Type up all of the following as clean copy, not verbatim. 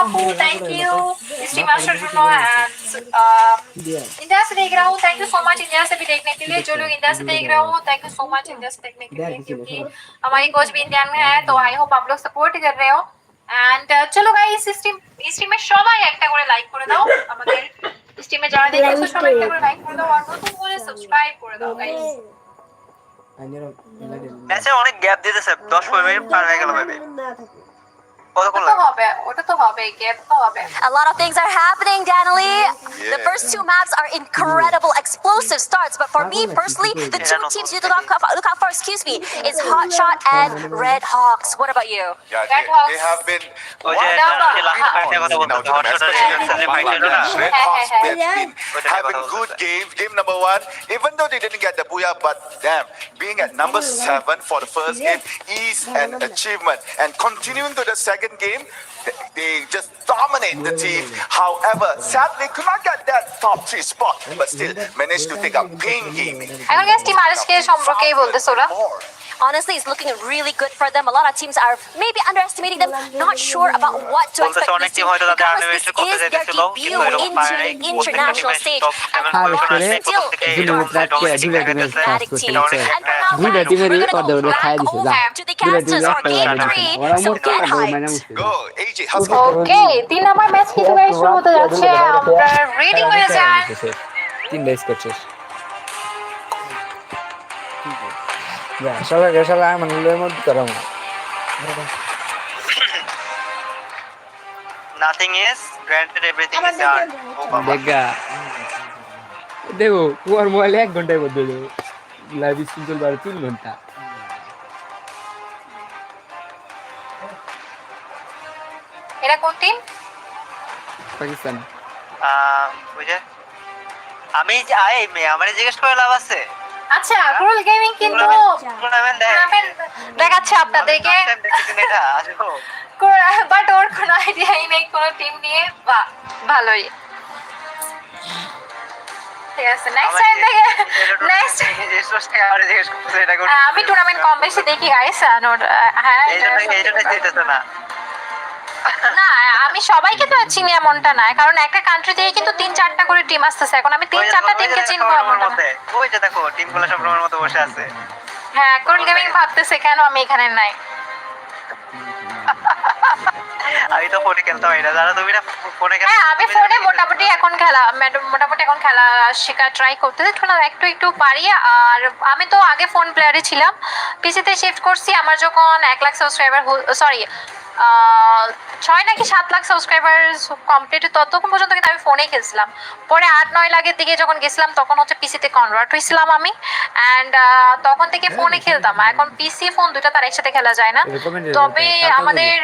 আপু thank you stream আসার জন্য इंडिया से देख रहा हूँ thank you so much India से भी देखने के लिए जो लोग इंडिया से देख रहे हो thank you so much India से देखने के लिए क्योंकि हमारी कोच भी इंडियन है तो आई होप आप लोग सपोर्ट कर रहे हो एंड चलो गाइस স্ট্রিমে সবাই একটা করে লাইক করে দাও আমাদের স্ট্রিমে যারা দেখছো সবাই একটা করে লাইক করে দাও আর নতুন করে সাবস্ক্রাইব করে দাও গাইস ম্যাচে অনেক গ্যাপ দিতেছে 10 মিনিট পার হয়ে গেল ভাই A lot of things are happening, Danily. Yeah. The first two maps are incredible, explosive starts. But for me personally, the two teams you look out for, excuse me, is Hotshot and Red Hawks. What about you? Yeah, they have been having good games. Game number 1, even though they didn't get the booyah, but damn, being at number 7 for the first game is an achievement. And continuing to the second game, they just dominate the team. However, sadly could not get that top 3 spot, but still managed to take a pain game. এখন guess team RSK সম্পর্কে বলতেছ ওরা Honestly, it's looking really good for them. A lot of teams are maybe underestimating them, not sure about what to expect this team, because this is their debut into the international stage. And still, dramatic team. And now, guys, we're going to go back over to the casters for game 3, so get hyped. Go, AJ, how's okay 3 number match কিন্তু guys শুরু হতে যাচ্ছে আমরা ready হয়ে যাই 3 days করছিস Ya, salah menurut terang. Nothing is granted, everything is done. Dega. দেখো তোমার মোবাইলে 1 ঘন্টায় বদলে দেবো লাইভ স্ট্রিম চলবে 3 ঘন্টা এরা কোন টিম পাকিস্তান বুঝে আমি আমারে জিজ্ঞেস করে লাভ আছে আচ্ছা গ্রোল গেমিং কিন্তু টুর্নামেন্ট দেখাচ্ছে আপনাদেরকে বাট ওর কোনো আইডিয়াই নেই কোনো টিম নিয়ে বাহ ভালোই ঠিক আছে নেক্সট টাইম দেখে নেক্সট আমি টুর্নামেন্ট কম বেশি দেখি গাইস হ্যাঁ না আমি সবাইকে তো চিনি এমনটা না কারণ একটা কান্ট্রি থেকে কিন্তু 3-4টা করে টিম আসতেছে এখন আমি 3-4টা টিমকে চিনবো এমনটা ওই যে দেখো টিমগুলো সব রকমের মতো বসে আছে হ্যাঁ কোন গেমিং ভাবতেছে কেন আমি এখানে নাই আমি তো ফোনে খেলতাম এটা যারা তুমি না ফোনে খেলো হ্যাঁ আমি ফোনে মোটামুটি এখন খেলা শেখা ট্রাই করতেছি একটু পারি আর আমি তো আগে ফোন প্লেয়ারই ছিলাম পিসিতে শিফট করছি আমার যখন 1 লাখ সাবস্ক্রাইবার সরি 6 নাকি 7 লাখ সাবস্ক্রাইবার কমপ্লিট ততক্ষণ পর্যন্ত কিন্তু আমি ফোনেই খেলছিলাম পরে 8-9 লাখের দিকে যখন গেছিলাম তখন হচ্ছে পিসিতে কনভার্ট হয়েছিলাম আমি অ্যান্ড তখন থেকে ফোনে খেলতাম এখন পিসি ফোন দুটো তার একসাথে খেলা যায় না তবে আমাদের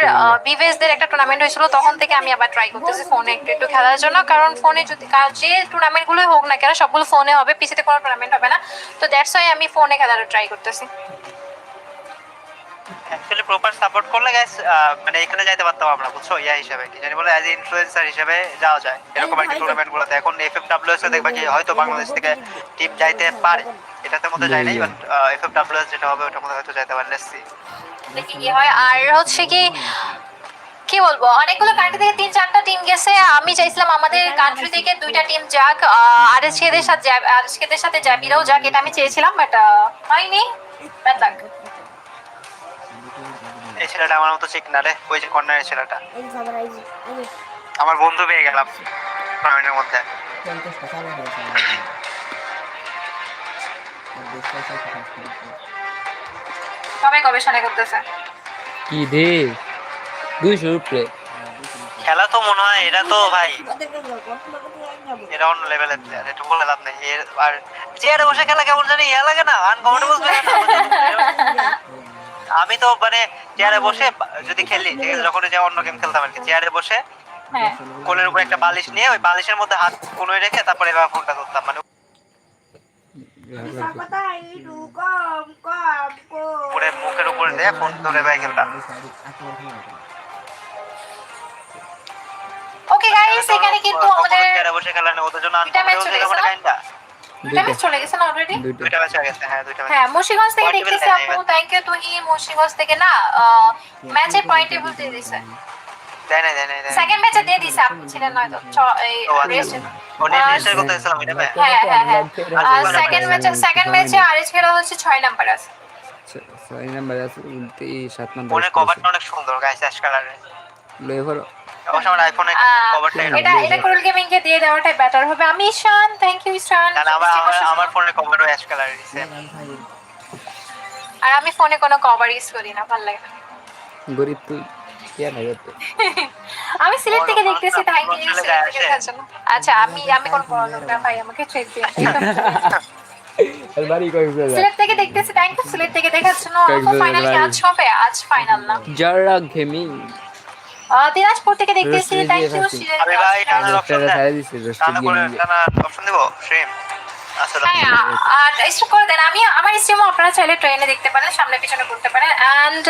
বিভেসদের একটা টুর্নামেন্ট হয়েছিল তখন থেকে আমি আবার ট্রাই করতেছি ফোনে একটু খেলার জন্য কারণ ফোনে যদি যে টুর্নামেন্টগুলোই হোক না কেন সবগুলো ফোনে হবে পিসিতে কোনো টুর্নামেন্ট হবে না তো দ্যাটস ওয়াই আমি ফোনে খেলার ট্রাই করতেছি অ্যাকচুয়ালি প্রপার সাপোর্ট করলে গাইস মানে এখানে যাইতে পারতাম আমরা বুঝছো ইয়া হিসেবে কি জানি বলে অ্যাজ ইনফ্লুয়েন্সার হিসেবে যাওয়া যায় এরকম একটা টুর্নামেন্টগুলোতে এখন এফএফডব্লিউএস এ দেখবা কি হয়তো বাংলাদেশ থেকে টিম যাইতে পারে এটাতে মধ্যে যায় নাই বাট এফএফডব্লিউএস যেটা হবে ওটার মধ্যে হয়তো যাইতে পারে লেটস সি দেখি কি হয় আর হচ্ছে কি বলবো অনেকগুলো কান্ট্রি থেকে 3-4টা টিম গেছে আমি চাইছিলাম আমাদের কান্ট্রি থেকে 2টা টিম যাক আরএসকেদের সাথে জ্যাবিরাও যাক এটা আমি চেয়েছিলাম বাট হয়নি ব্যাড লাক এই ছেলেটা আমার মতো ঠিক না রে ওই যে কর্নারের ছেলেটা আমার বন্ধু পেয়ে গেলাম টুর্নামেন্টের মধ্যে সবাই গবেষণা করতেছে কি দে 200 উপরে খেলা তো মনে হয় এটা তো ভাই এটা অন্য লেভেলের প্লেয়ার এটা বলে লাভ নেই আর চেয়ারে বসে খেলা কেমন জানি ইয়া লাগে না আনকমফোর্টেবল আমি তো মানে চেয়ারে বসে যদি খেলি ঠিক আছে যখন যে অন্য গেম খেলতাম আর কি চেয়ারে বসে কোলের উপর একটা বালিশ নিয়ে ওই বালিশের মধ্যে হাত কোণে রেখে তারপরে এভাবে ফোনটা ধরতাম মানে পুরো মুখের উপরে দিয়ে ফোন ধরে ভাই খেলতাম ওকে গাইস এখানে কিন্তু আমাদের চেয়ারে বসে খেলা না ওদের জন্য আনকমফোর্টেবল কাইন্ডা দুইটা ম্যাচ চলে গেছে না অলরেডি দুইটা ম্যাচ হয়ে গেছে হ্যাঁ দুইটা ম্যাচ হ্যাঁ মুশিগঞ্জ থেকে দেখতেছি আপু থ্যাংক ইউ তুই মুশিগঞ্জ থেকে না ম্যাচের পয়েন্ট টেবিল দিয়ে দিছে দেয় নাই। সেকেন্ড ম্যাচে দিয়ে দিছে, আপনি ছিলেন নয়তো এই ও আচ্ছা। রেস্ট। ও নেট রিস্টার্ট করতে গেছিলাম এটা ভাই। হ্যাঁ সেকেন্ড ম্যাচে আরএস খেলা হচ্ছে 6 নাম্বার আছে। 6 নাম্বার আছে বলতে 7 নাম্বার ফোনের কভারটা অনেক সুন্দর গাইস, অ্যাশ কালারের। লেভার অবশ্য আমার আইফোনে কভারটা এটা কুরুল গেমিং কে দিয়ে দেওয়াটাই বেটার হবে। আমি ঈশান, থ্যাংক ইউ ঈশান। না আমার ফোনের কভারও অ্যাশ কালারের সেম। আর আমি ফোনে কোনো কভার ইউজ করি না, ভালো লাগে না। গরিব তুই কে না করতে আমি সিলেট থেকে দেখতেছি, থ্যাংক ইউ সিলেট থেকে দেখার জন্য। আচ্ছা আমি কোন বড় লোক না ভাই, আমাকে ট্রেড দিন। আর বাড়ি কই গেল সিলেট থেকে দেখতেছি, থ্যাংক ইউ সিলেট থেকে দেখার জন্য। ফাইনাল কি আজ হবে? আজ ফাইনাল না। যারা গেমিং দিনাজপুর থেকে দেখতেছি, থ্যাংক ইউ সিলেট। আমি ভাই টানার অপশন টানা দেন, ছাড়া দিছে টানা করে টানার অপশন দেব স্ট্রিম আসলে। হ্যাঁ আর স্ট্রিম করে দেন। আমি আমার স্ট্রিমও আপনারা চাইলে ট্রেনে দেখতে পারেন, সামনে পিছনে করতে পারেন। এন্ড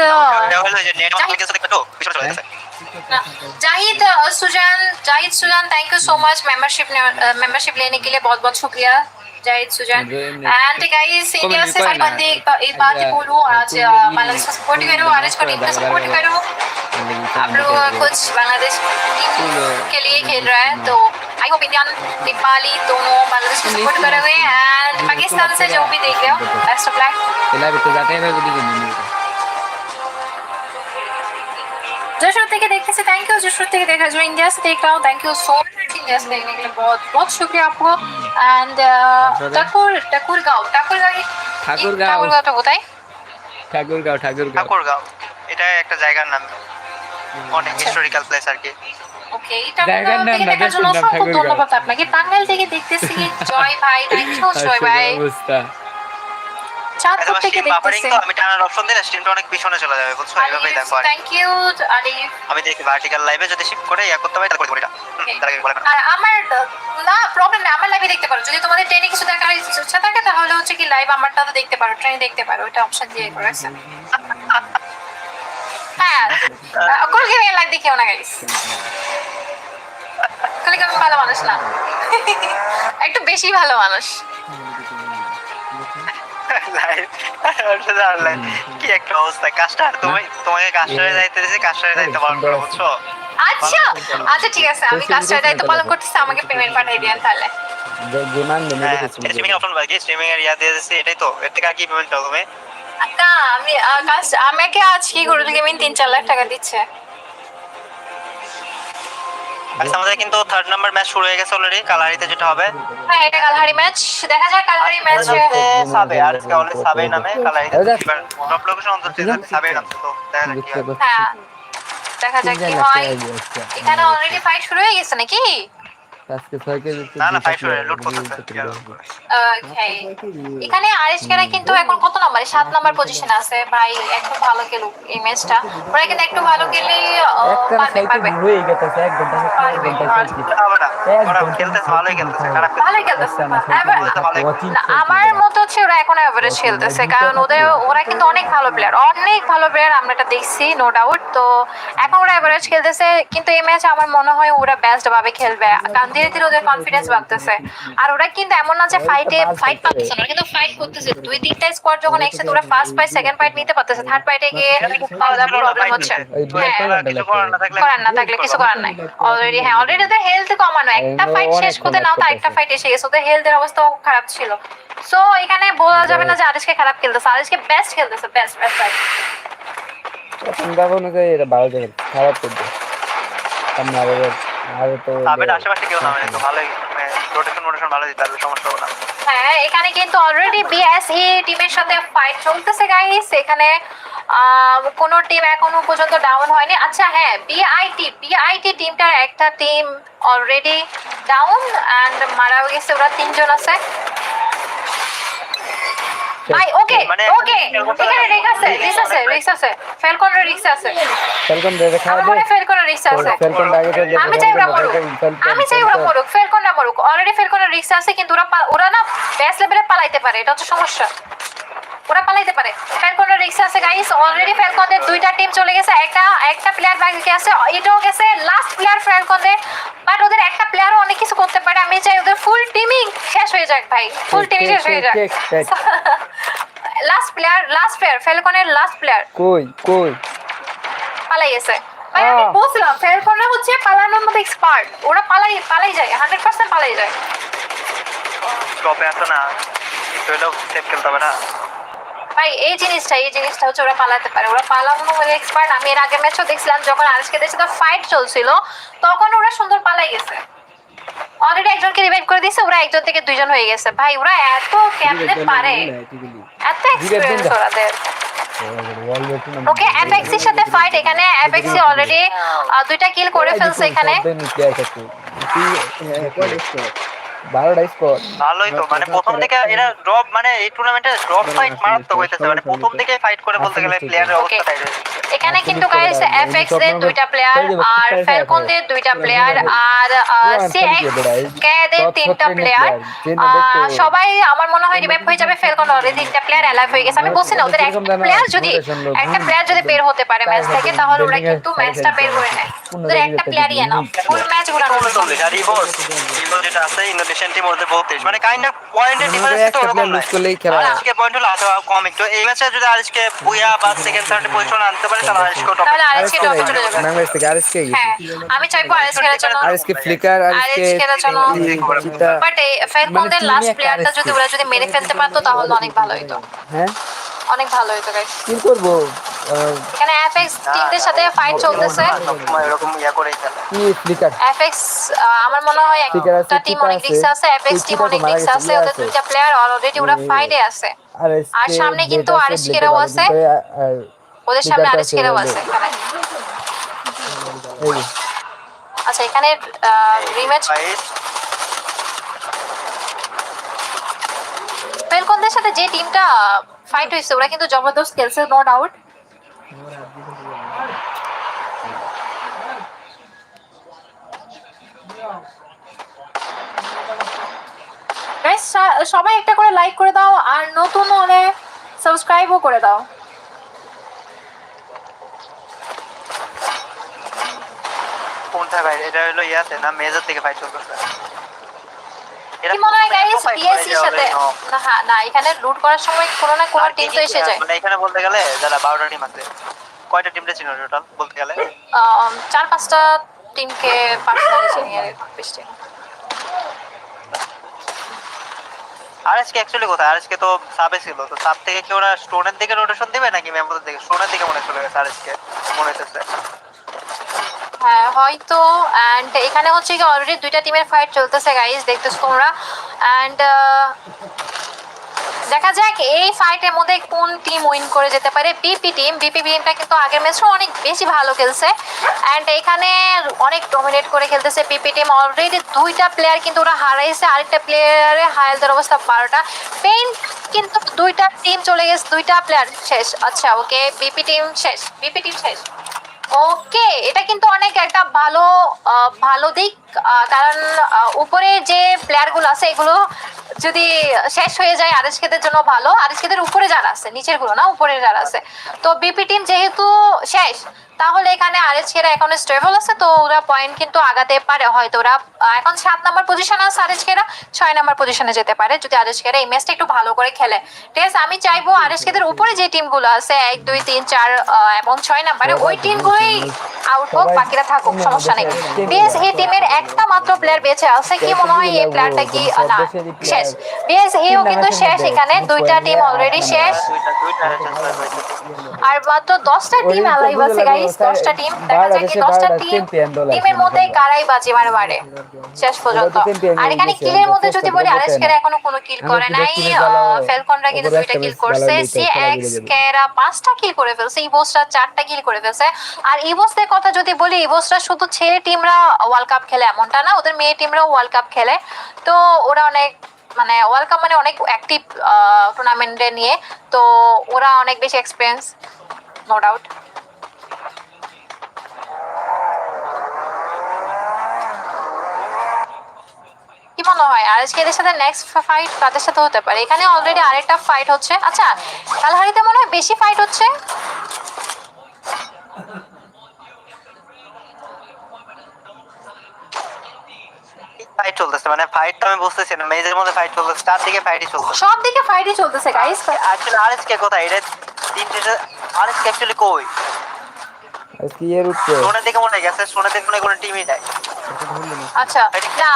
এটা হলো যে নেট মার্কেট কিছু দেখো তো পিছনে চলে গেছে। Zahid Sujan thank you so much membership लेने के लिए बहुत बहुत शुक्रिया Zahid Sujan. And guys India से संबंधी एक बात ही बोलूं, आज बांग्लादेश को सपोर्ट करो, आरएस को इंडिया सपोर्ट करो। आप लोग कुछ बांग्लादेश टीम के लिए खेल रहा है, तो आई होप इंडियन नेपाली दोनों बांग्लादेश को सपोर्ट करोगे। एंड पाकिस्तान से जो भी देख रहे हो बेस्ट ऑफ लक। এলা ভিতরে যাতে হবে বলি গেমিং जशोर থেকে দেখতেছি, थैंक यू जशोर থেকে দেখা। जो इंडिया से देख रहा हूँ, thank you so much India से देखने के लिए, बहुत बहुत शुक्रिया आपको। एंड ठाकुरगांव ঠাকুরগাঁওটা কোথায়? ঠাকুরগাঁও এটা একটা জায়গার নাম, অনেক হিস্টোরিক্যাল প্লেস আর কি। ওকে জায়গার নাম থেকে না, দেখার জন্য দেশের নাম অসংখ্য ঠাকুরগাঁও। ধন্যবাদ আপনাকে। টাঙ্গাইল থেকে দেখতেছি জয় ভাই, থ্যাংক ইউ জয় ভাই। অবস্থা চাঁদপুর থেকে বাফারিং দেখতেছি, তো আমি টানার অপশন দিলে স্ট্রিমটা অনেক পিছনে চলে যাবে, বুঝছো? এইভাবেই দেখো আর থ্যাংক ইউ আরিফ। আমি দেখি ভার্টিক্যাল লাইভে যদি শিফট করে ইয়া করতে পারি তাহলে করে এটা তার আগে বলে না। আর আমার না প্রবলেম নেই, আমার লাইভে দেখতে পারো। যদি তোমাদের ট্রেনে কিছু দেখার ইচ্ছা থাকে তাহলে হচ্ছে কি লাইভ আমারটা তো দেখতে পারো, ট্রেনে দেখতে পারো, এটা অপশন দিয়ে করেছে। হ্যাঁ কোন গেমিং লাইভ দেখিও না গাইস, কোন গেমিং ভালো মানুষ না, একটু বেশি ভালো মানুষ। লাইভ কি একটা অবস্থা, কাস্টার তোমাকে কাস্টারে যাইতে দিয়েছে, কাস্টারে যাইতে পালন করো, বুঝছো? আচ্ছা আচ্ছা ঠিক আছে, আমি কাজটা দায়িত্ব পালন করতেছি, আমাকে পেমেন্ট পাঠিয়ে দিন তাহলে। গেমান নেমে গেছে স্ট্রিমিং অপশন বাকি, স্ট্রিমিং এর ইয়া দিয়ে দিয়েছে, এটাই তো। এর থেকে আর কি পেমেন্ট চাও তুমি? না আমি আমাকে আজ কি গুরুল গেমিং 3-4 লাখ টাকা দিচ্ছে। আচ্ছা আমাদের কিন্তু থার্ড নাম্বার ম্যাচ শুরু হয়ে গেছে অলরেডি, কালারিতে যেটা হবে। হ্যাঁ এটা কালহারি ম্যাচ, দেখা যাক কালহারি ম্যাচ। সাবে আর কে অলরেডি সাবে নামে কালারিতে এবার টপ লোকেশন অন্তত সাবে নামছে, তো দেখা যাক কি হয়। হ্যাঁ দেখা যাক কি হয়। এখানে অলরেডি ফাইট শুরু হয়ে গেছে নাকি? আজকে 6 কেজি না ফাইট শুরু লুট করতেছে। ওকে এখানে আরিশ কেরা কিন্তু এখন কত নম্বরে? 7 নাম্বার পজিশনে আছে ভাই। একটু ভালো খেলুক এই ম্যাচটা, ওরা কিন্তু একটু ভালো খেলেই পারবে। হয়ে গেছে 1 ঘন্টা 1 ঘন্টা ওরা খেলতেছে, ভালোই খেলতেছে, খারাপ ভালোই খেলতেছে। আমার মত হচ্ছে ওরা এখন এভারেজ খেলতেছে, কারণ ওরা কিন্তু অনেক ভালো প্লেয়ার, অনেক ভালো প্লেয়ার, আমরা এটা দেখছি নো ডাউট। তো এখন ওরা এভারেজ খেলতেছে, কিন্তু এই ম্যাচ আমার মনে হয় ওরা বেস্ট ভাবে খেলবে, কারণ ধীরে ধীরে ওদের কনফিডেন্স বাড়তেছে। আর ওরা কিন্তু এমন না যে ফাইট পাচ্ছে না, কিন্তু ফাইট করতেছে। 2-3টা স্কোয়াড যখন একসাথে ওরা ফার্স্ট ফাইট সেকেন্ড ফাইট নিতে পারতেছে, থার্ড ফাইটে গিয়ে প্রবলেম হচ্ছে। করার না থাকলে কিছু করার নাই। অলরেডি ওদের হেলথ কমানো, একটা ফাইট শেষ করতে নাও তো আরেকটা ফাইট এসে গেছে, ওদের হেলথের অবস্থাও খারাপ ছিল। সো এখানে বলা যাবে না যে আরিশকে খারাপ খেলতেছে, আরিশকে বেস্ট খেলতেছে, বেস্ট ফাইট। চিন্তা করুন যে এটা ভালো যাবে, খারাপ করবে সামনে আর তো সাবের আশেপাশে কেউ নামে তো ভালোই, মানে রোটেশন ভালো দিতে পারবে, সমস্যা হবে না। হ্যাঁ এখানে কিন্তু অলরেডি বিএসই টিমের সাথে ফাইট চলতেছে গাইস। এখানে কোন টিম এখনো পর্যন্ত ডাউন হয়নি। আচ্ছা হ্যাঁ বিআইটি টিমটার একটা টিম অলরেডি ডাউন এন্ড মারা গেছে, ওরা 3 জন আছে ভাই। ওকে ওকে এখানে রিস্ক আছে ফেলকনের রিস্ক আছে, ফেলকন দেবে খাওয়া দে, ফেলকনের রিস্ক আছে। ফেলকন আগে থেকে আমি চাই ওরা মরুক, ফেলকন না মরুক। অলরেডি ফেলকনের রিস্ক আছে, কিন্তু ওরা না বেস্ট লেভেলে পালাইতে পারে, এটা হচ্ছে সমস্যা। ওরা পালাইতে পারে, ফেলকনের রিস্ক আছে গাইস। অলরেডি ফেলকনের 2টা টিম চলে গেছে, একটা প্লেয়ার বাকি আছে, এটাও গেছে লাস্ট প্লেয়ার ফেলকনের। বাট ওদের একটা প্লেয়ারও অনেক কিছু করতে পারে, আমি চাই ওদের ফুল টিমিং শেষ হয়ে যাক ভাই, ফুল টিমিং শেষ হয়ে যাক। লাস্ট প্লেয়ার ফেলকনের লাস্ট প্লেয়ার কই পালাই গেছে ভাই। আমি বলছিলাম ফেলকনের হচ্ছে পালানোর মধ্যে এক্সপার্ট, ওরা পালাই যায় 100% পালাই যায়। টপে আসো না, একটু হলেও সেফ খেলতে হবে না। ভাই এই জিনিসটা হচ্ছে ওরা পালাতে পারে, ওরা পালানো হলে এক্সপার্ট। আমি এর আগের ম্যাচও দেখছিলাম যখন আজকে দেশে তো ফাইট চলছিল, তখন ওরা সুন্দর পালাই গেছে। অলরেডি একজনকে রিভাইভ করে দিয়েছে, ওরা একজন থেকে দুইজন হয়ে গেছে। ভাই ওরা এত কেমনে পারে, এত এক্সপেরিয়েন্স ওরাদের। ওকে এফএক্সি এর সাথে ফাইট, এখানে এফএক্সি অলরেডি দুইটা কিল করে ফেলছে এখানে। 12টা স্কোর ভালোই তো, মানে প্রথম দিকে এরা ড্রপ, মানে এই টুর্নামেন্টে ড্রপ ফাইট মারাত্মক হইতেছে, মানে প্রথম দিকে ফাইট করে বলতে গেলে প্লেয়ারের অবস্থা টাইট হয়েছে। এখানে কিন্তু গাইস এফএক্স দের দুইটা প্লেয়ার আর ফ্যালকন দের দুইটা প্লেয়ার আর সিএক্স কে দের তিনটা প্লেয়ার, সবাই আমার মনে হয় রিভাইভ হয়ে যাবে। ফ্যালকন অলরেডি তিনটা প্লেয়ার অ্যালাইভ হয়ে গেছে। আমি বলছি না ওদের একটা প্লেয়ার যদি বের হতে পারে ম্যাচ থেকে, তাহলে ওরা কিন্তু ম্যাচটা বের করে নেয়। ওদের একটা প্লেয়ারই এনাফ ফুল ম্যাচ ঘোরানোর জন্য। আর ইভোস যেটা আছে ইন্দোনেশিয়ান টিম ওদের 32, মানে কাইন্ড অফ পয়েন্টের ডিফারেন্স তো ওরকম না। আর আজকে পয়েন্ট হলো আরো কম একটু। এই ম্যাচে যদি আজকে বুয়া বা সেকেন্ড থার্ড পজিশন আনতে পারে তাহলে আজকে টপ, তাহলে আরএসকে টপে চলে যাবে। বাংলাদেশ থেকে আরএসকে হ্যাঁ আমি চাইবো আরএসকে এর জন্য, আরএসকে ফ্লিকার আরএসকে এর জন্য। বাট এই ফ্যালকনদের লাস্ট প্লেয়ারটা যদি ওরা যদি মেরে ফেলতে পারতো তাহলে অনেক ভালো হতো। হ্যাঁ অনেক ভালো হতো গাইস। কি করব এখানে এফএক্স টিমদের সাথে ফাইট চলতেছে। এরকম করেই খেলে কি ফ্লিকার এফএক্স আমার মনে হয় একটা টিম অনেক রিস্ক আছে, এফএক্স টিম অনেক রিস্ক আছে। ওদের দুইটা প্লেয়ার অলরেডি ওরা ফাইটে আছে, আর সামনে কিন্তু আরএসকেরাও আছে, ওদের সামনে আরএসকেরাও আছে এখানে। আচ্ছা এখানে রিম্যাচ ফ্যালকনদের সাথে যে টিমটা ফাইট হইছে ওরা কিন্তু জবরদস্ত খেলছে, নো ডাউট। গাইস সবাই একটা করে লাইক করে দাও, আর নতুন হলে সাবস্ক্রাইবও করে দাও। কোনটা ভাই? এটা হলো ইয়াতে না মেজর থেকে ফাইট চলতেছে। কি মনে হয় গাইস পিএসসির সাথে না এখানে লুট করার সময় কোনো না কোনো টিম তো এসে যায়। মানে এখানে বলতে গেলে যারা 12টা টিম আছে, কয়টা টিমটা ছিল টোটাল বলতে গেলে? 4-5টা টিমকে পার্সোনালি চিনি আর বেশি। আর আজকে অ্যাকচুয়ালি কোথায়? আর আজকে তো সাবে ছিল, তো সাব থেকে কি ওরা স্টোনের দিকে রোটেশন দিবে নাকি মেম্বারদের দিকে? স্টোনের দিকে মনে চলে গেছে আর আজকে মনে হচ্ছে। হ্যাঁ হয়তো। অ্যান্ড এখানে হচ্ছে কি অলরেডি দুইটা টিমের ফাইট চলতেছে গাইস, দেখতেছো তোমরা। অ্যান্ড দেখা যাক এই ফাইটের মধ্যে কোন টিম উইন করে যেতে পারে। বিপি টিমটা কিন্তু আগের ম্যাচে অনেক বেশি ভালো খেলছে, অ্যান্ড এখানে অনেক ডমিনেট করে খেলতেছে বিপি টিম। অলরেডি দুইটা প্লেয়ার কিন্তু ওরা হারাইছে, আরেকটা প্লেয়ারে হায়ালদের অবস্থা 12টা। পেইন কিন্তু দুইটা টিম চলে গেছে, দুইটা প্লেয়ার শেষ। আচ্ছা ওকে বিপি টিম শেষ। ওকে এটা কিন্তু অনেক একটা ভালো দিক, কারণ উপরে যে প্লেয়ারগুলো আছে এগুলো যদি শেষ হয়ে যায় আরএসকেদের জন্য ভালো। আরএসকেদের উপরে যারা আছে, নিচের গুলো না, উপরে যারা আছে। তো বিপি টিম যেহেতু শেষ, তাহলে এখানে আরএসকেরা এখন স্টেবল আছে, তো ওরা পয়েন্ট কিন্তু আগাতে পারে। হয়তো ওরা এখন 7 নম্বর পজিশনে আছে, আরএসকেরা 6 নম্বর পজিশনে যেতে পারে যদি আরএসকেরা এই ম্যাচটা একটু ভালো করে খেলে। ঠিক আছে আমি চাইবো আরএসকেদের উপরে যে টিমগুলো আছে 1 2 3 4 এবং 6 নম্বরে ওই টিমগুলোই আউট হোক, বাকিরা থাকুক, সমস্যা নেই। বিএস এই টিমের একটা মাত্র প্লেয়ার বেঁচে আছে, কি মনে হয় এই প্লেয়ারটা কি না শেষ? বিএস এও কিন্তু শেষ, এখানে দুইটা টিম অলরেডি শেষ, আর মাত্র 10টা টিম অ্যালাইভ আছে গাইস। 10টা টিম, দেখা যায় কি 10টা টিমের মধ্যে কারাই বাজি মারে শেষ পর্যন্ত। আর এখানে কিলের মধ্যে যদি বলি আরএসকেরা এখনো কোনো কিল করে নাই, ফ্যালকনরা কিন্তু 2টা কিল করছে, সিএক্স কেরা 5টা কিল করে ফেলছে, ইভোসরা 4টা কিল করে ফেলছে। আর ইভোসদের কথা যদি বলি, ইভোসরা শুধু ছেলে টিমরা ওয়ার্ল্ড কাপ খেলে এমনটা না, ওদের মেয়ে টিমরাও ওয়ার্ল্ড কাপ খেলে। তো ওরা অনেক মানে ওয়ার্ল্ড কাপ মানে অনেক অ্যাক্টিভ টুর্নামেন্টে নিয়ে, তো ওরা অনেক বেশি এক্সপিরিয়েন্স, নো ডাউট। কি মনে হয় আজকে এদের সাথে নেক্সট ফাইট কাদের সাথে হতে পারে? এখানে অলরেডি আরেকটা ফাইট হচ্ছে। আচ্ছা কালহারিতে মনে হয় বেশি ফাইট হচ্ছে। ফাইট চলতেছে, মানে ফাইট তো আমি বুঝতেছি না, মেজের মধ্যে ফাইট চলতেছে, চারদিকে ফাইটই চলতেছে, সব দিকে ফাইটই চলতেছে গাইস। আসলে আরএসকে কোথায়? এটা তিনটে আরএসকে অ্যাকচুয়ালি কই? আজকে এর উপরে সোনা দিকে মনে হয় গেছে, সোনা দিকে মনে হয় কোনো টিমই নাই। আচ্ছা না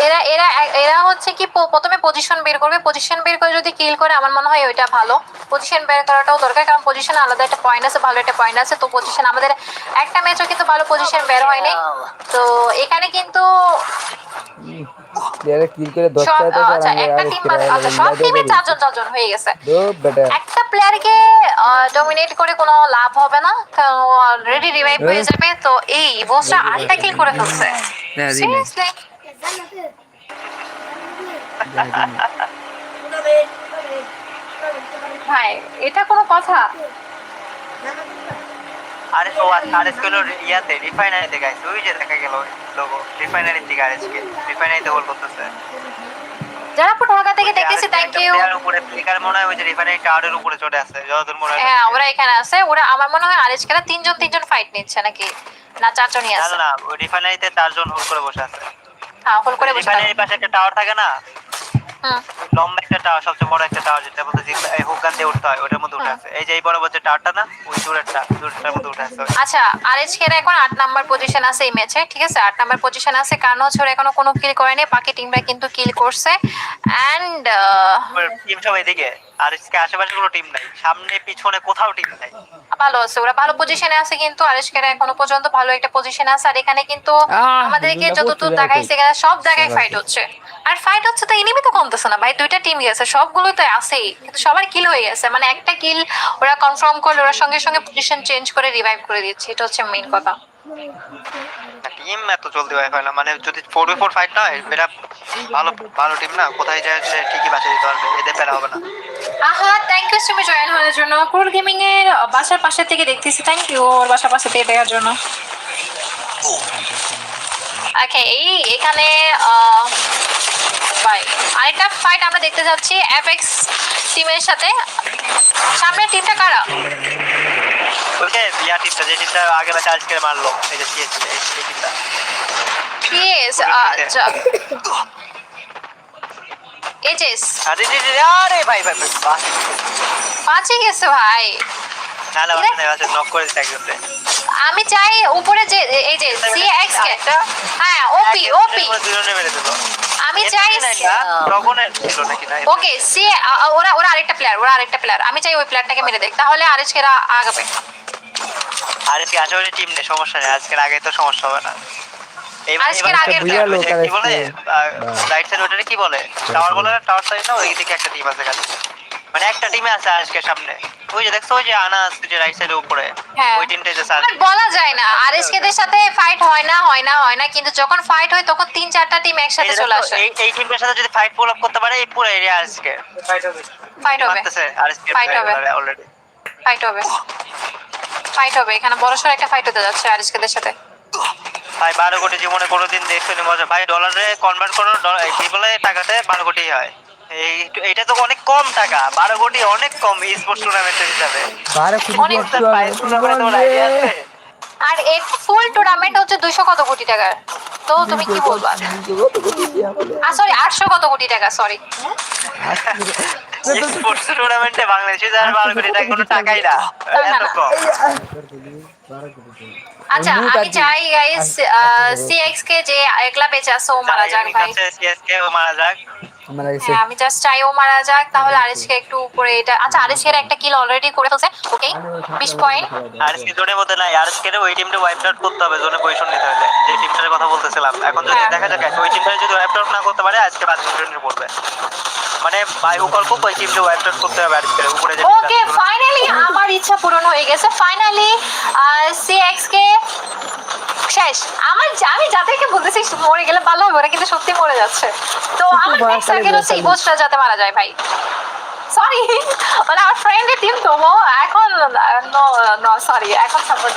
এরা এরা এরা হচ্ছে কি প্রথমে পজিশন বের করবে, পজিশন বের করে যদি কিল করে আমার মনে হয় ওইটা ভালো। পজিশন বের করাটাও দরকার, কারণ পজিশনে আলাদা একটা পয়েন্ট আছে, ভালো একটা পয়েন্ট আছে। তো পজিশন আমাদের একটা ম্যাচও কিন্তু ভালো পজিশন বের হয়নি। তো এখানে কিন্তু প্লেয়ারে কিল করে 10 সব টাকা আচ্ছা একটা টিম আচ্ছা সব টিমে চারজন হয়ে গেছে। দো বেটা একটা প্লেয়ারকে ডমিনেট করে কোনো লাভ হবে না, কারণ অলরেডি রিভাইভ হয়ে যাবে। তো এই বোসটা 8টা কিল করে ফেলছে। না দিন সিরিয়াসলি ভাই এটা কোনো কথা? আরে ও আরএস গেল ইয়াতে রিফাইনারিতে গাইছে, ওই যে দেখা গেল লোগো রিফাইনারির দিকে আরএসকে রিফাইনারিতে হোল করতেছে। যারা ঢাকা থেকে দেখতেছি থ্যাংক ইউ। প্লেয়ার উপরে ফ্লিকার মনে হয় ওই যে রিফাইনারি টাওয়ারের উপরে চলে আসছে যতদূর মনে হয়। হ্যাঁ ওরা এখানে আছে, ওরা আমার মনে হয় আরএস খেলা তিনজন ফাইট নিচ্ছে নাকি, না চারজনই না আছে? না ওই রিফাইনারিতে 4 জন হোল করে বসে আছে। হ্যাঁ হোল করে বসে আছে। রিফাইনারির পাশে একটা টাওয়ার থাকে না, হুম লম্বা একটা টাওয়ার, সবচেয়ে বড় একটা টাওয়ার, যেটা বলতে এই হুকান দিয়ে উঠতে হয়, ওটার মধ্যে উঠে আছে। এই যে এই বরাবর যে টাওয়ারটা না, ওই দূরেরটার মধ্যে উঠে আছে। আচ্ছা আরএস খেলা এখন 8 নাম্বার পজিশন আছে এই ম্যাচে, ঠিক আছে? 8 নাম্বার পজিশন আছে, কারণ হচ্ছে ওরা এখনো কোনো কিল করেনি, বাকি টিমরা কিন্তু কিল করছে। এন্ড টিম সব এদিকে, আর আজকে আশেপাশে কোনো টিম নাই, সামনে পিছনে কোথাও টিম নাই। ভালো আছে, ওরা ভালো পজিশনে আছে, কিন্তু আরেশকেরা এখনো পর্যন্ত ভালো একটা পজিশনে আছে। আর এখানে কিন্তু আমাদেরকে যতদূর দেখাইছে সব জায়গায় ফাইট হচ্ছে, আর ফাইট হচ্ছে তো এনিমি তো কমতেছে না ভাই। 2টা টিম গেছে, সবগুলো তো আছেই, কিন্তু সবার কিল হয়ে গেছে। মানে একটা কিল ওরা কনফার্ম করলে ওরা সঙ্গে সঙ্গে পজিশন চেঞ্জ করে রিভাইভ করে দিচ্ছে, এটা হচ্ছে মেইন কথা। টিম এত জলদি হয় না, মানে যদি 4v4 ফাইট না হয়, এটা ভালো ভালো টিম না, কোথায় যায় সে ঠিকই বাঁচিয়ে দিতে পারবে, এদের প্যারা হবে না। আহা থ্যাংক ইউ তুমি জয়েন হওয়ার জন্য। কোর গেমিং এর বাসার পাশে থেকে দেখতেছি, থ্যাংক ইউ ওর বাসার পাশে থেকে দেখার জন্য। ওকে এই এখানে ভাই আরেকটা ফাইট আমরা দেখতে যাচ্ছি এফএক্স টিমের সাথে। সামনের টিমটা কারা? ওই যে বিয়া টিমটা, যে টিমটা আগে ম্যাচে আজকে মারলো, এই যে সিএস, এই টিমটা। পিএস আচ্ছা এইচএস আরে ভাই ভাই পাঁচে গেছে ভাই। না না ওখানে আছে, নক করে দিতে একজনকে। আমি চাই উপরে যে এই যে সিএক্স কে, হ্যাঁ ওপি দুজনে মেরে দিল। আমি চাই রগনের ছিল নাকি না? ওকে সি ওরা আরেকটা প্লেয়ার, আমি চাই ওই প্লেয়ারটাকে মেরে দেখ, তাহলে আরেজকেরা আগাবে। আর আজকে আশেপাশে টিম নেই, সমস্যা নেই, আজকের আগে তো সমস্যা হবে না। আজকের আগের বুইয়া লোক আর কি বলে রাইট সাইড, ওটারে কি বলে, টাওয়ার বলে না, টাওয়ার সাইড না, ওই দিকে একটা টিম আছে খালি, মানে একটা টিমে আছে আজকে সামনে। ওই যে দেখছো, ওই যে আনা আছে যে রাইট সাইডে উপরে, ওই টিমটাই যে স্যার। বলা যায় না আরএসকেদের সাথে ফাইট হয় না, কিন্তু যখন ফাইট হয় তখন 3-4টা টিম একসাথে চলে আসে। এই টিমটার সাথে যদি ফাইট পুল আপ করতে পারে, এই পুরো এরিয়া আজকে ফাইট হবে, অলরেডি ফাইট হবে এখানে বড়সড় একটা ফাইট হতে যাচ্ছে আরএসকেদের সাথে। ভাই 12 কোটি জীবনে কোনোদিন দেখছিনি মজা ভাই। ডলারে কনভার্ট করো, কি বলে টাকাতে 12 কোটি হয়। এইটা তো অনেক কম টাকা, 12 কোটি অনেক কম স্পোর্টস টুর্নামেন্টের হিসাবে। 12 কোটি আর এর ফুল টুর্নামেন্ট হচ্ছে 200 কত কোটি টাকার। তো তুমি কি বলবা? সরি 800 কত কোটি টাকা, সরি। স্পোর্টস টুর্নামেন্টে বাংলাদেশে যারা 12 কোটি টাকা কোনো টাকাই না, এত কম। আচ্ছা আমি চাই গাইস সিএক্স কে যে একলা বেঁচে আছে ও মারা যাক ভাই। সিএসকে ও মারা যাক। হ্যাঁ আমি জাস্ট চাই ও মারা যাক, তাহলে আরএসকে একটু উপরে এটা। আচ্ছা আরএসকে একটা কিল অলরেডি করে ফেলছে, ওকে 20 পয়েন্ট। আরএসকে জোনের মধ্যে নাই, আরএসকে ওই টিমটা ওয়াইপ আউট করতে হবে জোনে পজিশন নিতে হলে, যে টিমটার কথা বলতেছিলাম। এখন যদি দেখা যাক ওই টিমটা যদি ওয়াইপ আউট না করতে পারে, আজকে 5 পয়েন্টে পড়বে, মানে বাই উকল্প ওই টিমটা ওয়াইপ আউট করতে হবে আরএসকে উপরে। যে ওকে ফাইনালি আমার ইচ্ছা পূরণ হয়ে গেছে, ফাইনালি সিএক্স কে শেষ। আমি যাদেরকে বলতেছি মরে গেলে ভালো হবে, ওরা কিন্তু সত্যি মরে যাচ্ছে। তো আমার নেক্সট টার্গেট হচ্ছে ইভোসটা যাতে মারা যায় ভাই। সরি মানে আমার ফ্রেন্ডের টিম তো এখন নো সরি, এখন সাপোর্ট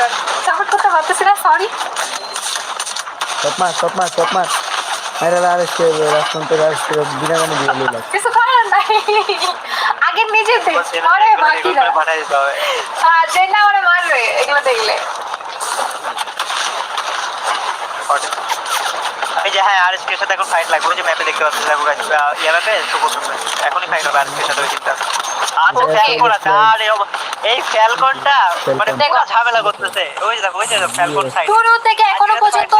করতে পারতেছি না, সরি। টপ মার আরে আরএসকে রাস্তাতে রাস্তা বিনা মানে দিয়ে দিল। কিছু করার নাই, আগে নিজে দেখ পরে বাকিরা পাঠাই দিতে হবে। যে না ওরা মারবে এগুলো দেখলে। এই যে হ্যাঁ আরএসকে সাথে এখন ফাইট লাগবে, ওই যে ম্যাপে দেখতে পাচ্ছেন দেখো গাইস, ইয়ারাতে তো করতে এখনই ফাইট হবে আরএসকে সাথে ওই টিমটা। আচ্ছা ফ্যান করা আরে এই ফ্যালকনটা মানে ফ্যালকন। দেখো ঝামেলা করতেছে ওই যে দেখো ফ্যালকন সাইড শুরু থেকে এখনো পর্যন্ত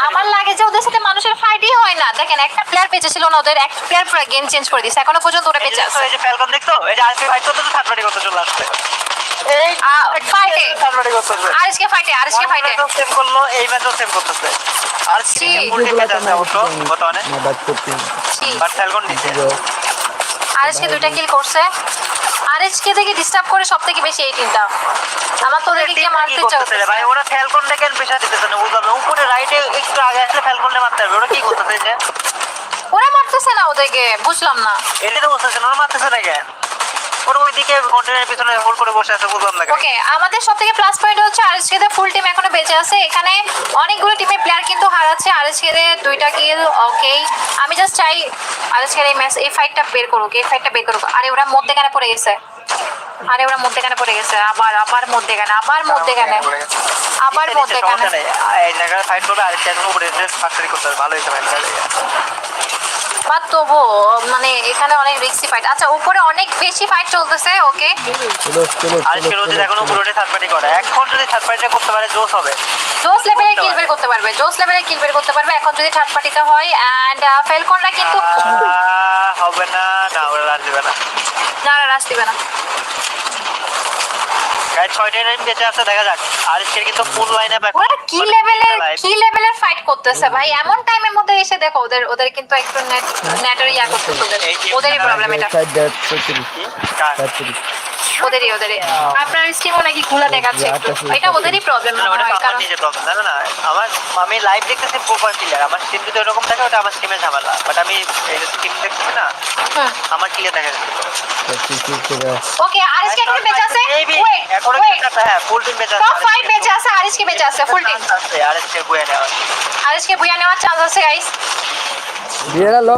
আমার লাগে যে ওদের সাথে মানুষের ফাইটই হয় না। দেখেন একটা প্লেয়ার বেঁচে ছিল না, ওদের একটা প্লেয়ার পুরো গেম চেঞ্জ করে দিয়েছে, এখনো পর্যন্ত ওরা বেঁচে আছে। এই যে ফ্যালকন দেখছো এই যে আজকে ফাইট করতে থার্ড পার্টি করতে চলে আসছে এই ফাইটে থার্ড পার্টি করতেছে আরএসকে ফাইটে সেম করলো এই ম্যাচও সেম করতেছে আর ছি। ফুল টিম ম্যাচ আছে অবশ্য বর্তমানে না বাদ করতে বাট ফ্যালকন নিচে আরএসকে 2টা কিল করছে। আরএসকে থেকে ডিস্টার্ব করে সবথেকে বেশি এই টিমটা। আমার তো ওদেরকে গিয়ে মারতে চাচ্ছে ভাই ওরা ফ্যালকনটা কেন পেশা দিতেছে না বুঝলাম না উপরে রাইটে একটু আগে আসলে ফ্যালকনটা মারতে হবে ওরা কি করতেছে যে ওরা মারতেছে না ওদেরকে, বুঝলাম না। এটা তো বলতেছে না ওরা মারতেছে না কেন ওরা ওইদিকে কন্টেনারের পিছনে হোল্ড করে বসে আছে বুঝলাম না কেন ওকে, আমাদের সবথেকে প্লাস পয়েন্ট হচ্ছে আরএসকে দের ফুল টিম এখনো বেঁচে আছে। এখানে অনেকগুলো টিমের প্লেয়ার কিন্তু হারাচ্ছে, আরএসকে দের 2টা কিল। ওকে, আমি জাস্ট চাই আরএসকে এই ম্যাচ এই ফাইটটা বের করুক, এই ফাইটটা বের করুক। আরে ওরা মধ্যেখানে পড়ে গেছে, আবার মধ্যেখানে এই জায়গায় ফাইট করবে আর কি এখন উপরে ফাস্টারি করতে হবে ভালো হয়েছে ভাই বাট তবু মানে এখানে অনেক রিস্কি ফাইট। আচ্ছা উপরে অনেক বেশি ফাইট চলতেছে। ওকে, চলো চলো আর কেউ যদি এখন উপরে থার্ড পার্টি করে এখন যদি থার্ড পার্টি করতে পারে জোস হবে জোস লেভেলের কিল বের করতে পারবে, জোস লেভেলের কিল বের করতে পারবে এখন যদি থার্ড পার্টিতে হয়। এন্ড ফেলকনরা কিন্তু হবে না না ওরা রাজ দিবে না না রাশ দিবে না। গাইড 6টা টাইম বেঁচে আছে দেখা যাক আর এর কিন্তু ফুল লাইন আপ ওরা কি লেভেলের ফাইট করতেছে ভাই এমন টাইমের মধ্যে এসে দেখো ওদের কিন্তু একটু নেটের ইয়া করতেছে ওদেরই প্রবলেম এটা, সাইড দ্যাট ওদেরই আপনার স্ট্রিমও নাকি খোলা দেখাচ্ছে, এটা ওদেরই প্রবলেম না হয় কারণ নিজে প্রবলেম না না আমার আমি লাইভ দেখতেছি প্রপার ক্লিয়ার আমার স্ট্রিম যদি এরকম থাকে ওটা আমার স্ট্রিমে ঝামেলা বাট আমি এই যে স্ট্রিম দেখতেছি না আমার ক্লিয়ার দেখা যাচ্ছে ওকে আরিশকে কি বেঁচে আছে এখনো হ্যাঁ ফুল টিম বেঁচে আছে টপ 5 বেঁচে আছে, আরিশকে বেঁচে আছে ফুল টিম, আছে আর এর বুয়া নেওয়া আরিশকে বুয়া নেওয়ার চান্স আছে গাইস। বুয়ারা লো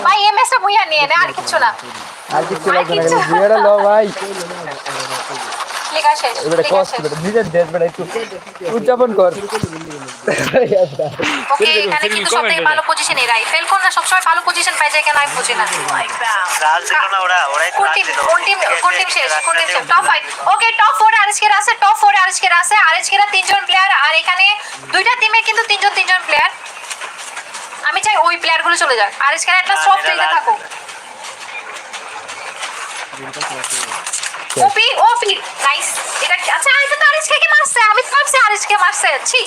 ভাই এমএস টা বুয়া নিয়ে নে আর কিছু না, আর কিছু লাগবে না বুয়ারা লো ভাই লেখা শেষ এবারে কষ্ট করে নিজের দেশ বেড়া একটু উদযাপন কর ওকে এখানে কিন্তু সবথেকে ভালো পজিশন এরাই, ফেলকনরা সবসময় ভালো পজিশন পায় যায় কেন আমি বুঝি না। রাজ দিল না ওরাই তো রাজ দিল কোন টিম শেষ টপ 5 ওকে টপ 4 আরএসকে আছে, টপ 4 আরএসকে আছে, আরএসকেরা 3জন প্লেয়ার আর এখানে 2টা টিমে কিন্তু 3জন প্লেয়ার। আমি চাই ওই প্লেয়ারগুলো চলে যাক, আরএসকেরা একটা সফট খেলতে থাকুক। ওপি নাইস, এটা আচ্ছা এটা তো আরএসকে কে মারছে, আমি তো ভাবছি আরএসকে মারছে। ছি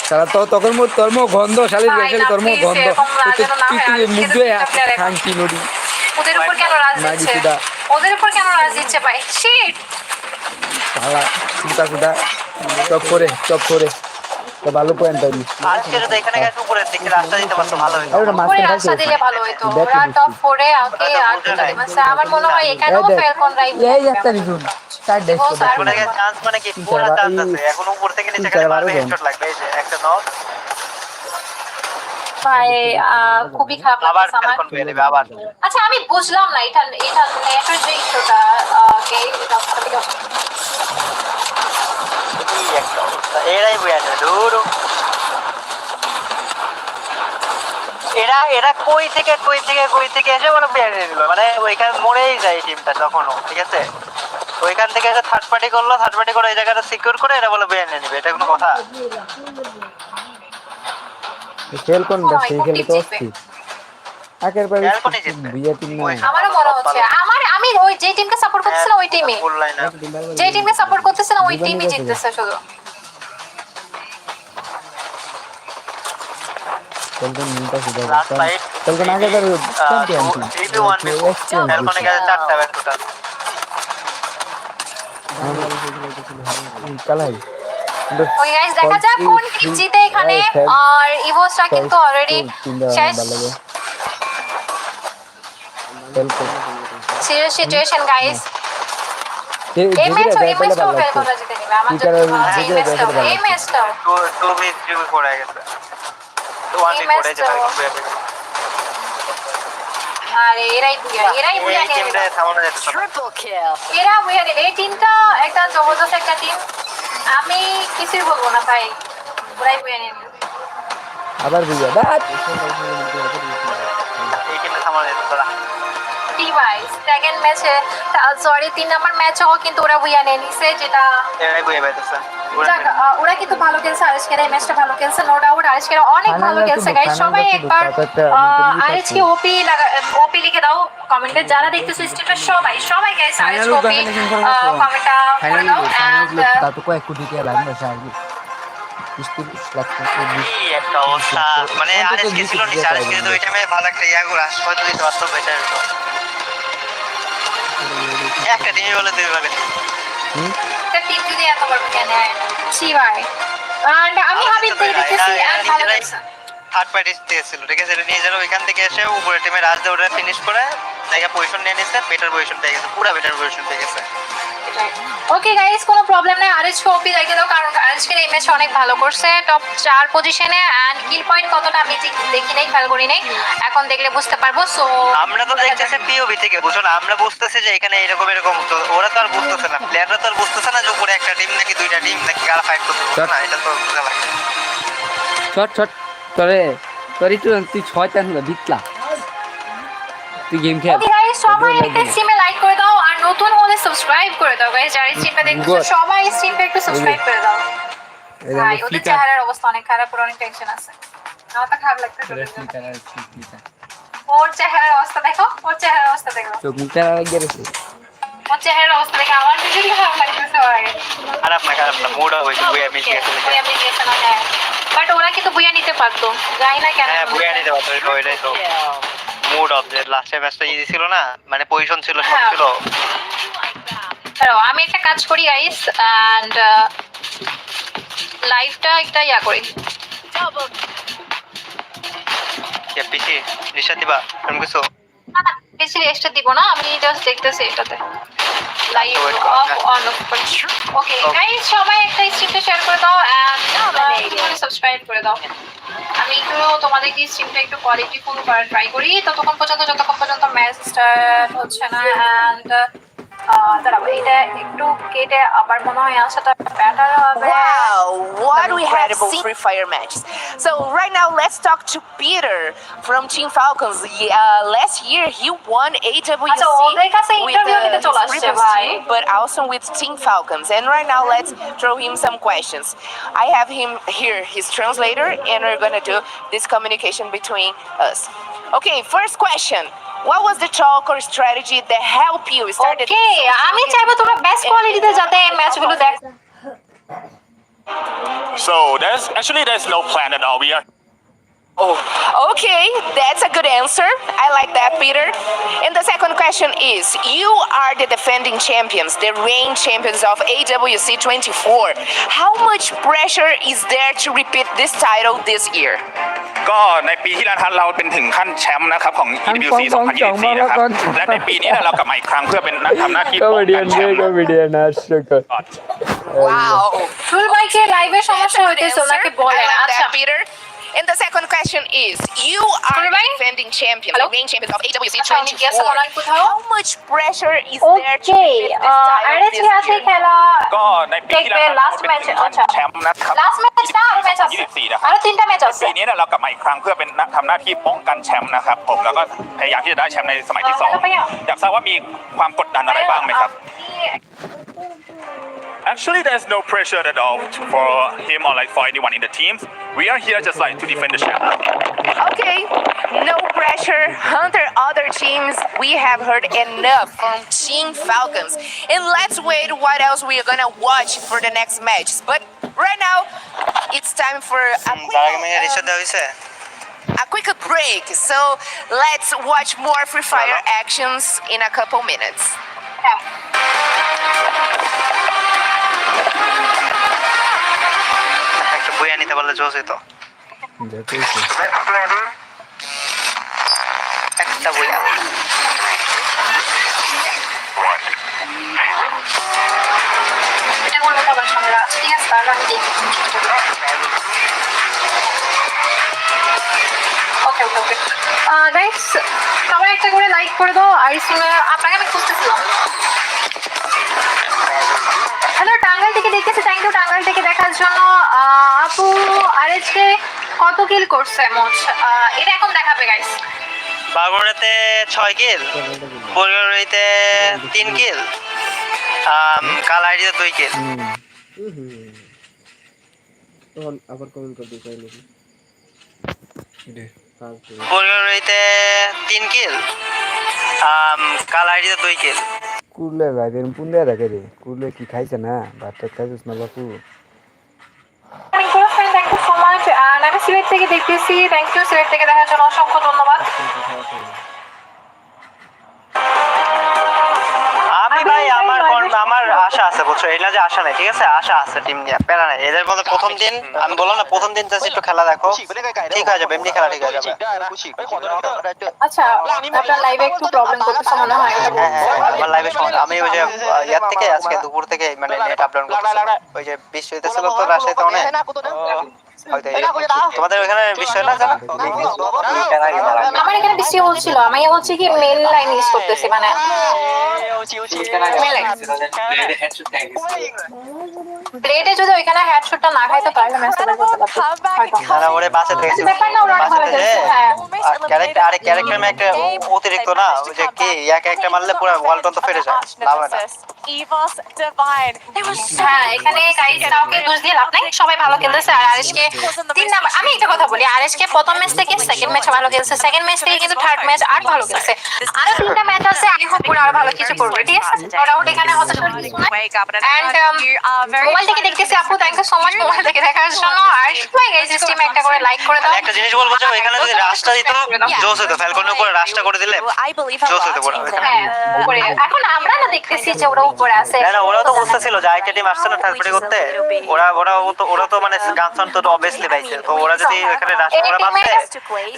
সারা তো তখন মোর তর্ম গন্ধ শালির গেছিল তর্ম গন্ধ তুই মুগ্ধ শান্তি নদী ওদের উপর কেন রাজ দিচ্ছে, ওদের উপর কেন রাজ দিচ্ছে ভাই শিট শালা চিন্তা চপ করে তো ভালো পয়েন্ট পাইনি আজকে যদি এখানে গেছে উপরে দিকে রাস্তা দিতে পারতো ভালো হতো আরে মাস্টার ওরে রাস্তা দিলে ভালো হতো, ওরা টপ 4 এ ওকে আর আমার মনে হয় এখানেও ফেলকন রাইট এই একটা রিজন স্টার্ট ডেস ওখানে গেছে চান্স মানে কি পুরো চান্স আছে এখন উপর থেকে নিচে গেলে মারবে হেডশট লাগবে এই যে একটা নক ভাই খুবই খারাপ আবার লাগছে আমার। ফেলকন পেয়ে নেবে আবার আচ্ছা আমি বুঝলাম না এটা নেটের যে ইস্যুটা ওকে এটা এই একটা অবস্থা এরাই বই আছে দূর এরা কই থেকে এসে বলে বেরিয়ে দিল মানে ওইখানে মরেই যায় টিমটা তখনও ঠিক আছে ওইখান থেকে এসে থার্ড পার্টি করে এই জায়গাটা সিকিউর করে এরা বলে বেরিয়ে নিবে এটা কোনো কথা খেল কোন সেই খেলে তো অস্থির আগের বার ফেলকনই জিতবে বিয়ে টিম না আমারও মনে হচ্ছে আমি ওই যে টিমকে সাপোর্ট করতেছিলাম ওই টিমে, ফুল লাইন আপ যে টিমকে সাপোর্ট করতেছিলাম ওই টিমই জিততেছে শুধু। ফেলকন নিটা সুদা লাস্ট ফাইট ফেলকন আগের বার চ্যাম্পিয়ন ছিল 3v1 ফেলকনে গেছে 4টা ব্যাক টোটাল কালাই ওকে গাইস দেখা যাক কোন টিম জিতে এখানে, আর ইভোসটা কিন্তু অলরেডি শেষ। সিরিয়াস সিচুয়েশন গাইস, এই ম্যাচও ফেলকনরা জিতে নেবে আমার তো এই ম্যাচটাও 2v3 পড়ে গেছে 1v পড়ে যাবে আরে এরাই বুয়া নিয়ে টিমটা থামানো যেতে পারে এই টিমটা একটা জবরদস্ত একটা টিম, আমি কিছুই বলবো না ভাই, ওরাই বুয়া নিয়ে নেবে। আবার বুঝা বাট এই টিমটা থামানো যেতে পারে ভাই সেকেন্ড ম্যাচে সরি 3 নাম্বার ম্যাচও কিন্তু ওরা বুইয়া নিয়ে নিছে, যেটা এরাই বয়ে পাইতেছে যাক, ওরা কিন্তু ভালো খেলছে। আরেশকেরা এই ম্যাচটা ভালো খেলছে, নো ডাউট। আরেশকেরা অনেক ভালো খেলছে গাইস। সবাই একবার আরেশকে ওপি লিখে দাও কমেন্টে, যারা দেখতেছো স্ট্রিমটা সবাই সবাই গাইস আরেশকে ওপি কমেন্টটা করে দাও। এন্ড তাতো কয়েক কোটি টাকা লাগবে সাহায্য কি একটা অবস্থা, মানে আরেস গেছিল নিচে, আরেস কিন্তু ওই টাইমে ভালো একটা ইয়াগুলো হয়তো দিতে পারতো বেটার হতো। একটা টিমই বলে দেবে ভাবে টিম যদি এত বড় কেন ছি ভাই। এন্ড আমি হাবিব থেকে দেখতেছি এন্ড ভালো খেলছে। থার্ড পার্টি ছিল, ঠিক আছে, নিজেরা ওইখান থেকে এসে উপরে টিমে রাজ দিয়ে ওটা ফিনিশ করে জায়গা পজিশন নিয়ে নিচ্ছে, বেটার পজিশন পেয়ে গেছে, পুরো বেটার পজিশন পেয়ে গেছে। ওকে গাইস, কোনো প্রবলেম নাই। আরএসকে ওপি রেখে দাও, কারণ আরএসকে এই ম্যাচ অনেক ভালো করছে, টপ 4 পজিশনে। এন্ড কিল পয়েন্ট কতটা আমি ঠিক দেখি নাই, খেয়াল করি নাই, এখন দেখলে বুঝতে পারবো। সো আমরা তো দেখতেছি পিওভি থেকে, বুঝো না, আমরা বুঝতেছি যে এখানে এরকম এরকম, তো ওরা তো আর বুঝতেছে না, প্লেয়াররা তো আর বুঝতেছে না যে উপরে একটা টিম নাকি দুইটা টিম নাকি কারা ফাইট করতে পারবে না, এটা তো বোঝা লাগে। ছট ছট তোরে তোরই তুই 6 টান জিতলা, তুই গেম খেল। ওকে গাইস, সবাই একটা স্ট্রিমে লাইক করে দাও, আর নতুন হলে সাবস্ক্রাইব করে দাও গাইস। যারা স্ট্রিমটা দেখছো সবাই স্ট্রিমটা একটু সাবস্ক্রাইব করে দাও। ভাই ওদের চেহারার অবস্থা অনেক খারাপ, ওর অনেক টেনশন আছে। আমার তো খারাপ লাগতেছে। ওর চেহারার অবস্থা দেখো, ওর চেহারার অবস্থা দেখো, চোখ মুখটা গেছে, ওর চেহারার অবস্থা দেখে আমার নিজেরই খারাপ লাগতেছে। খারাপ না, মুড অফ হয়েছে, বুয়া মিস গেছে, বুয়া মিস গেছে না, হ্যাঁ, বাট ওরা কিন্তু বুয়া নিতে পারতো, যাই না কেন। হ্যাঁ বুয়া নিতে পারতো, ওইটাই তো মুড অফ, যে লাস্টের ম্যাচটা ইজি ছিল না, মানে পজিশন ছিল, সব ছিল। আমি একটা কাজ করি গাইস, এন্ড লাইভটা একটা ইয়া করি। পিসি নিশা দিবা এরকম কিছু বেশি রেস্ট দিব না, আমি জাস্ট দেখতেছি এটাতে লাইভ অফ অন অফ করি। ওকে গাইস, সবাই একটা স্ট্রিমটা শেয়ার করে দাও এন্ড সাবস্ক্রাইব করে দাও। আমি একটু তোমাদেরকে স্ট্রিমটা একটু কোয়ালিটিফুল করার ট্রাই করি, যতক্ষণ পর্যন্ত ম্যাচ স্টার্ট হচ্ছে না। এন্ড দাঁড়াবো, এটা একটু কেটে আবার মনে হয় আনসারটা বেটার হবে। Wow, what we have seen Free Fire matches. So right now, let's talk to Peter from Team Falcons. Last year, he won AWC আচ্ছা, ওদের কাছে ইন্টারভিউ নিতে চলে আসছে Rebels ভাই। team, but also with Team Falcons. And right now, let's throw him some questions. I have him here, his translator, and we're gonna do this communication between us. Okay, first question. What was the talk or strategy that helped you start the ওকে, আমি চাইবো তোমরা best কোয়ালিটিতে যাতে ম্যাচগুলো দেখো। So there's no plan at all. We are Oh, okay, that's a good answer. I like that, Peter. And the second question is, you are the defending champions, the reign champions of AWC 24. How much pressure is there to repeat this title this year? ก็ในปีที่แล้วเราเป็นถึงขั้นแชมป์นะครับของ EWC 2024 นะครับและในปีนี้เรากลับมาอีกครั้งเพื่อเป็นทำหน้าที่ป้องกันแชมป์ comedian আসছে Wow. ফুল ভাইকে লাইভে সমস্যা হইতেছে, ওনাকে I বলেন। like আচ্ছা, that, Peter. And the second question is, you are Sorry, the bye. defending champions, Hello? the reign champions of AWC আচ্ছা, আমি guess 24. করলাম কোথাও। How much pressure is there to okay, repeat this title RSK this আছে year? খেলা ก็ในปีที่แล้ว দেখবে เรา last เป็น ম্যাচ।ถึงขั้น আচ্ছা, แชมป์นะครับ last match না, আরো ম্যাচ আছে, 24นะครับ আরো 3টা match আছে।ปีนี้เรากลับมาอีกครั้งเพื่อเป็นทำหน้าที่ป้องกันแชมป์นะครับผมแล้วก็พยายามที่จะได้แชมป์ในสมัยที่สองอยากทราบว่ามีความกดดันอะไรบ้างไหมครับ Actually, there's no pressure at all for him or like for anyone in the teams. We are here just like to defend the champ. Okay, no pressure. Hunter other teams, we have heard enough from Team Falcons. And let's wait what else we are gonna watch for the next match. But right now, it's time for a quick break. So let's watch more Free Fire actions in a couple minutes. হ্যাঁ, একটা বুয়া নিতে পারলে জোশ হতো, একটা বুয়া। এটা বলবো তো আবার সামনে রাখ। ঠিক আছে, তাহলে আমি দেখি। ওকে ওকে ওকে গাইস, সবাই একটা করে লাইক করে দাও। আর আপনাকে আমি খুঁজতেছিলাম। হ্যালো, টাঙ্গাইল থেকে দেখতেছি, থ্যাংক ইউ টাঙ্গাইল থেকে দেখার জন্য। আপু আরএসকে কত কিল করছে মোট, এটা এখন দেখাবে গাইস। বাগুড়াতে 6 কিল, বোরগাড়িতে 3 কিল, কালাইড়িতে 2 কিল। তখন আবার কমেন্ট করতে চাই নাকি বোরগাড়িতে 3 কিল, কালাইড়িতে 2 কিল। কুরলে রাখেন পুনলে রাখে রে কুরলে কি খাইছে না ভাতটা খাইছিস না বাপু থ্যাংক ইউ সো মাচ। আমি সিলেট থেকে দেখতেছি, থ্যাংক ইউ সিলেট থেকে দেখার জন্য অসংখ্য ধন্যবাদ। আমি ভাই আমার আশা আছে বুঝছো, এটা যে আশা নাই ঠিক আছে, আশা আছে টিম নিয়ে, প্যারা নাই। এদের মধ্যে প্রথম দিন আমি বললাম না, প্রথম দিন জাস্ট একটু খেলা দেখো, ঠিক হয়ে যাবে, এমনি খেলা ঠিক হয়ে যাবে। আচ্ছা, আপনার লাইভে একটু প্রবলেম করতেছে মনে হয়। হ্যাঁ, আমার লাইভে সমস্যা। আমি ওই যে ইয়ার থেকে আজকে দুপুর থেকে মানে নেট আপডাউন করতেছি, ওই যে বৃষ্টি হইতেছিল তো রাজশাহীতে অনেক, হয়তো তোমাদের ওখানে বৃষ্টি হয় না জানো? আমার এখানে বৃষ্টি হচ্ছিল, আমি হচ্ছে কি মেল লাইন ইউজ করতেছি, মানে ব্লেডে যদি ওইখানে হেডশটটা না খাইতো তাহলে ম্যাচটা করতে পারতাম। না ওরে বাসে থেকে ব্যাপার না, ওরা অনেক ভালো খেলছে। হ্যাঁ, ক্যারেক্টার, আরে ক্যারেক্টার মে একটা অতিরিক্ত না, ওই যে কি এক একটা মারলে পুরো ওয়ালটন তো ফেটে যায়, লাভ হয় না। হ্যাঁ, এখানে গাইস কাউকে দোষ দিয়ে লাভ নাই, সবাই ভালো খেলতেছে। আর আরএসকে 3 নাম্বার, আমি একটা কথা বলি, আরএসকে প্রথম ম্যাচ থেকে সেকেন্ড ম্যাচ ভালো খেলছে, সেকেন্ড ম্যাচ থেকে কিন্তু থার্ড ম্যাচ আর ভালো খেলছে। আর 3টা ম্যাচ আছে, আমি হোপ পুরো আরো ভালো কিছু করবে, ঠিক আছে? ডাউট এখানে হতাশ হওয়ার কিছু নাই। এন্ড মোবাইল থেকে দেখতেছি আপু, thank you so much mobile থেকে দেখার জন্য। আর সবাই গাইস স্ট্রিমে একটা করে লাইক করে দাও। একটা জিনিস বলবো যে এখানে যদি রাশটা দিত জোস হতো, ফ্যালকনের উপরে রাশটা করে দিলে জোস হতো পুরো। হ্যাঁ, উপরে এখন আমরা না দেখতেছি যে ওরা উপরে আছে। না ওরা তো বুঝতেছিল যে আইটা টিম আসছে না থার্ড পার্টি করতে, ওরা তো মানে গানসন তো অবভিয়াসলি পাইছে, তো ওরা যদি এখানে রাশ করে ভাবছে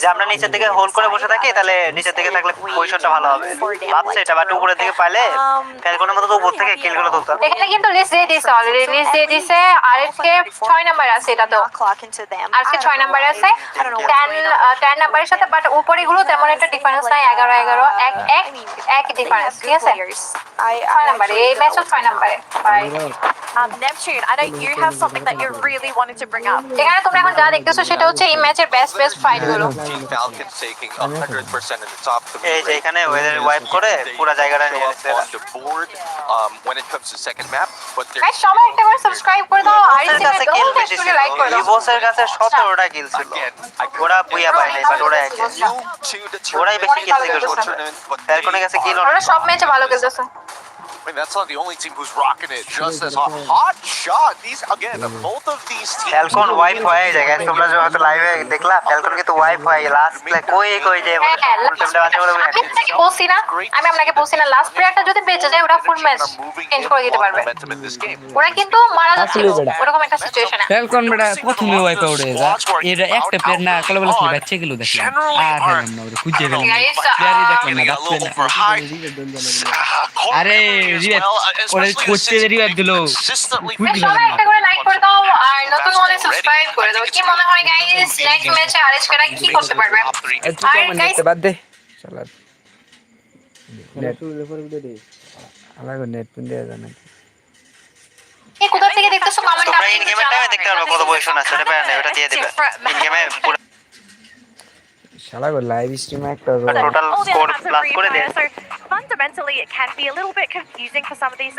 যে আমরা নিচের দিকে হোল্ড করে বসে থাকি তাহলে নিচের দিকে থাকলে পজিশনটা ভালো হবে, ভাবছে এটা, বাট উপরের দিকে পাইলে ফ্যালকনের মতো তো উপর থেকে কিলগুলো তুলতে। এখানে কিন্তু লিস্ট দিয়ে দিছে, অলরেডি লিস্ট দিয়ে দিছে। আর এসকে 6 নাম্বার আছে, এটা তো আজকে 6 নাম্বার আছে, 10 নাম্বারের সাথে, বাট উপরেগুলো তেমন একটা ডিফারেন্স নাই, 11 এক ডিফারেন্স, ঠিক আছে? 6 নাম্বারে এই ম্যাচও 6 নাম্বারে। By. Neptune, I know you have something that you really wanted to bring up. এখানে তোমরা এখন যা দেখতেছো সেটা হচ্ছে এই ম্যাচের বেস্ট ফাইট গুলো। Team Falcons taking 100% in the top 3 এই যে এখানে ওয়েদার ওয়াইপ করে পুরো জায়গাটা নিয়ে নিচ্ছে on the board when it comes to second map, but they're guys সবাই একটা করে সাবস্ক্রাইব করে দাও, আর ইভোসের কাছে কিল বেশি ছিল, লাইক করে দাও। ইভোসের কাছে 17টা কিল ছিল, ওরা বুইয়া পায় নাই, বাট ওরা একে new to the ওরাই বেশি কিল থেকে করছে, tournament, but ফ্যালকনের কাছে কিল ওরা সব ম্যাচে ভালো খেলতেছে। I mean, that's not the only team who's rocking it just as hot. Hot shot. These again, both of these teams. Falcon wipe হয়ে যায় গাইস, তোমরা যখন হয়তো লাইভে দেখলা ফ্যালকন কিন্তু ওয়াইপ হয়ে লাস্ট প্লে কই যে আমি আপনাকে বলছি না লাস্ট প্লেয়ারটা যদি বেঁচে যায় ওরা ফুল ম্যাচ চেঞ্জ করে দিতে পারবে। ওরা কিন্তু মারা যাচ্ছিল ওরকম একটা সিচুয়েশনে। ফ্যালকন বেটা প্রথমে ওয়াইপ আউট হয়ে যায়, এটা একটা প্লেয়ার না কলে বলে কি বাচ্চা গেল দেখলাম আর হলাম না ওরে খুঁজে গেলাম প্লেয়ারই দেখলাম না আরে রিভাইভ ওরে কোচে রিভাইভ দিলো সবাই একটা করে লাইক করে দাও আর নতুন হলে সাবস্ক্রাইব করে দাও। কি মনে হয় গাইস নেক্সট ম্যাচে আরএস করা কি করতে পারবে? আর গাইস বাদ দে শালা নেট রেফার ভিডিও দে আলাগো নেট পিন দেয়া জানা কি কোথা থেকে দেখতেছো কমেন্ট তোমরা ইন গেমের টাইমে দেখতে পারবে কত পজিশন আছে, এটা প্যারা নেই, ওটা দিয়ে দিবে ইন গেমে পুরো শালা গো লাইভ স্ট্রিমে একটা টোটাল স্কোর প্লাস করে দেয়। Fundamentally, it can be a little bit confusing for some of these.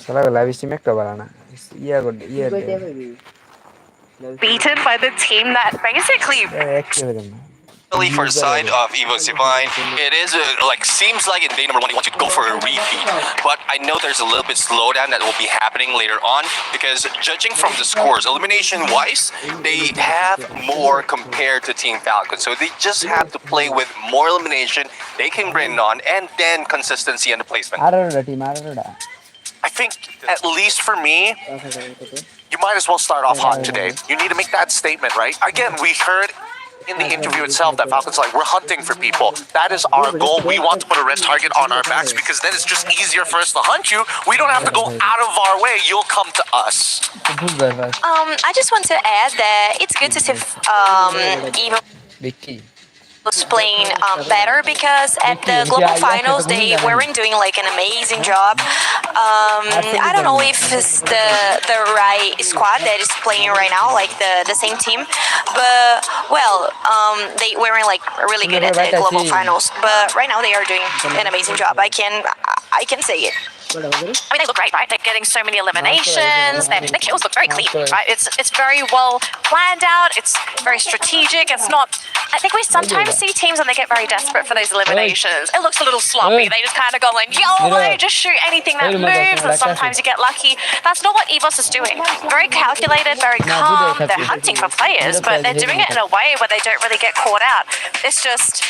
শালা গো লাইভ স্ট্রিমে একটা বাড়ানা ইয়া Beaten by the team that basically একটা হয়ে না For the side of Evo Divine, it is like seems like in day number 1 he wants to go for a repeat, but I know there's a little bit slowdown that will be happening later on because judging from the scores, elimination wise, they have more compared to Team Falcon, so they just have to play with more elimination. They can bring on and then consistency in the placement. আরোডা team আরোডা I think at least for me, you might as well start off hot today. You need to make that statement, right? Again, we heard in the interview itself that Falcon's like, we're hunting for people. That is our goal. We want to put a red target on our backs because then it's just easier for us to hunt you. We don't have to go out of our way. You'll come to us. I just want to add that it's good to see even দেখি was playing better because at the global finals they weren't doing like an amazing job. I don't know if it's the right squad that is playing right now, like the same team, but well, they weren't like really good at the global finals. But right now they are doing an amazing job. I can say it. I mean, they look great, right? They're getting so many eliminations. Their kills look very clean, right? It's very well planned out. It's very strategic. It's not. I think we sometimes see teams when they get very desperate for those eliminations. It looks a little sloppy. They just kind of go like, yo, they just shoot anything that moves, and sometimes you get lucky. That's not what EVOS is doing. Very calculated, very calm. They're hunting for players, but they're doing it in a way where they don't really get caught out. It's just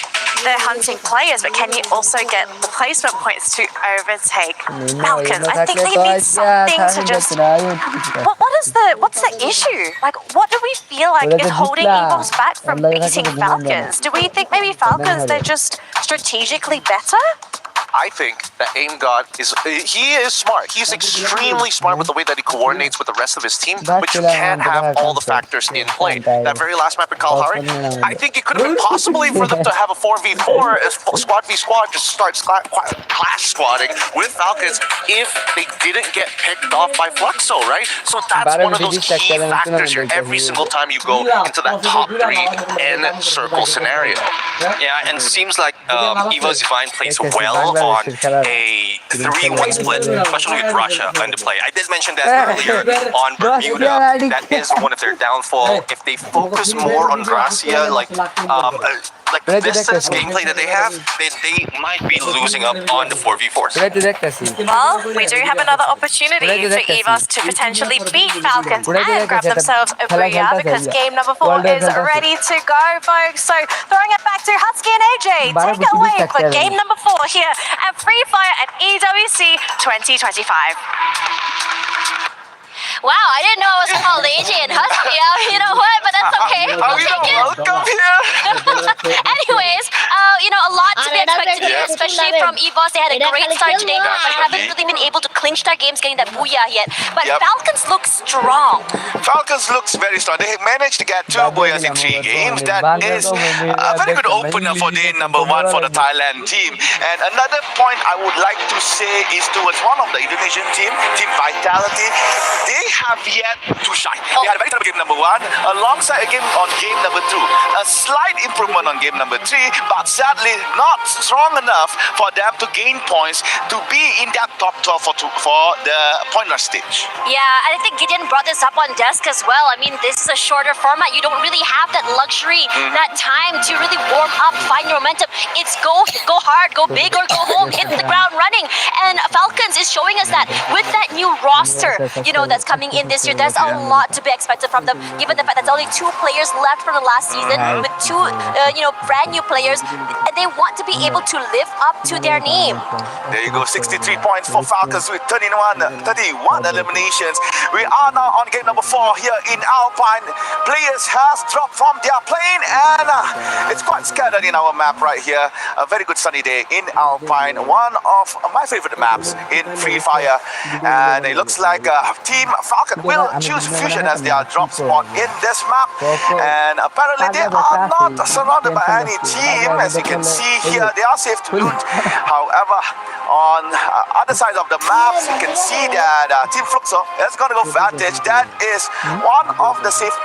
they're hunting players, but can you also get the placement points to overtake Falcons? I think they need something to just. What's the issue? Like, what do we feel like is holding EVOS back from beating Falcons? Do we think maybe Falcons they're just strategically better? I think that AimGod he is smart. He's extremely smart with the way that he coordinates with the rest of his team, but you can't have all the factors in play. That very last map in Kalahari, I think it could have been possibly for them to have a 4v4, squad v squad, just start clash squadding with Falcons if they didn't get picked off by Fluxo, right? So that's one of those key factors here every single time you go into that top 3 in circle scenario. Yeah, and seems like EVOS Divine plays well on a 3-1 split, especially with Russia into play. I did mention that earlier on Bermuda. That is one of their downfall. If they focus more on Gracia, like this gameplay that they have, they might be losing up on the 4v4s. Well, we do have another opportunity for EVOS to potentially beat Falcons and grab themselves a booyah because game number 4 is ready to go, folks. So throwing it back to Husky and AJ, take it away for game number 4 here at Free Fire at EWC 2025. Wow, I didn't know it was called AJ and Husky. You know what? But that's okay. We'll take it. Welcome here. Anyways, a lot to be expected here, especially from EVOS. They had a great start today, but haven't really been able to clinch their games getting that booyah yet. But Falcons look strong. Falcons looks very strong. They managed to get 2 booyahs in 3 games. That is a very good opener for day number 1 for the Thailand team. And another point I would like to say is towards one of the Indonesian team, Team Vitality. They have yet to shine. They had a very terrible game number 1, alongside a game on game number 2. A slight improvement on game number 3, but sadly not strong enough for them to gain points to be in that top 12 for the pointless stage. Yeah, and I think Gideon brought this up on desk as well. I mean, this is a shorter format. You don't really have that luxury, that time to really warm up, find your momentum. It's go hard, go big, or go home, hit the ground running. And Falcons is showing us that with that new roster, that's coming in this year, there's a lot to be expected from them, given the fact that there's only 2 players left from the last season, with 2, brand new players, and they want to be able to live up to their name. There you go, 63 points for Falcons with 31 eliminations. We are now on game number 4 here in Alpine. Players has dropped from their plane, and it's quite scattered in our map right here. A very good sunny day in Alpine, one of my favorite maps in Free Fire. And it looks like Team Falcon will choose Fusion as their drop spot in this map. And apparently they are not surrounded by any team. As you can see here, they are safe to loot. However, on other sides of the maps, you can see that Team Fluxo is going to go Vantage. That is one of the safe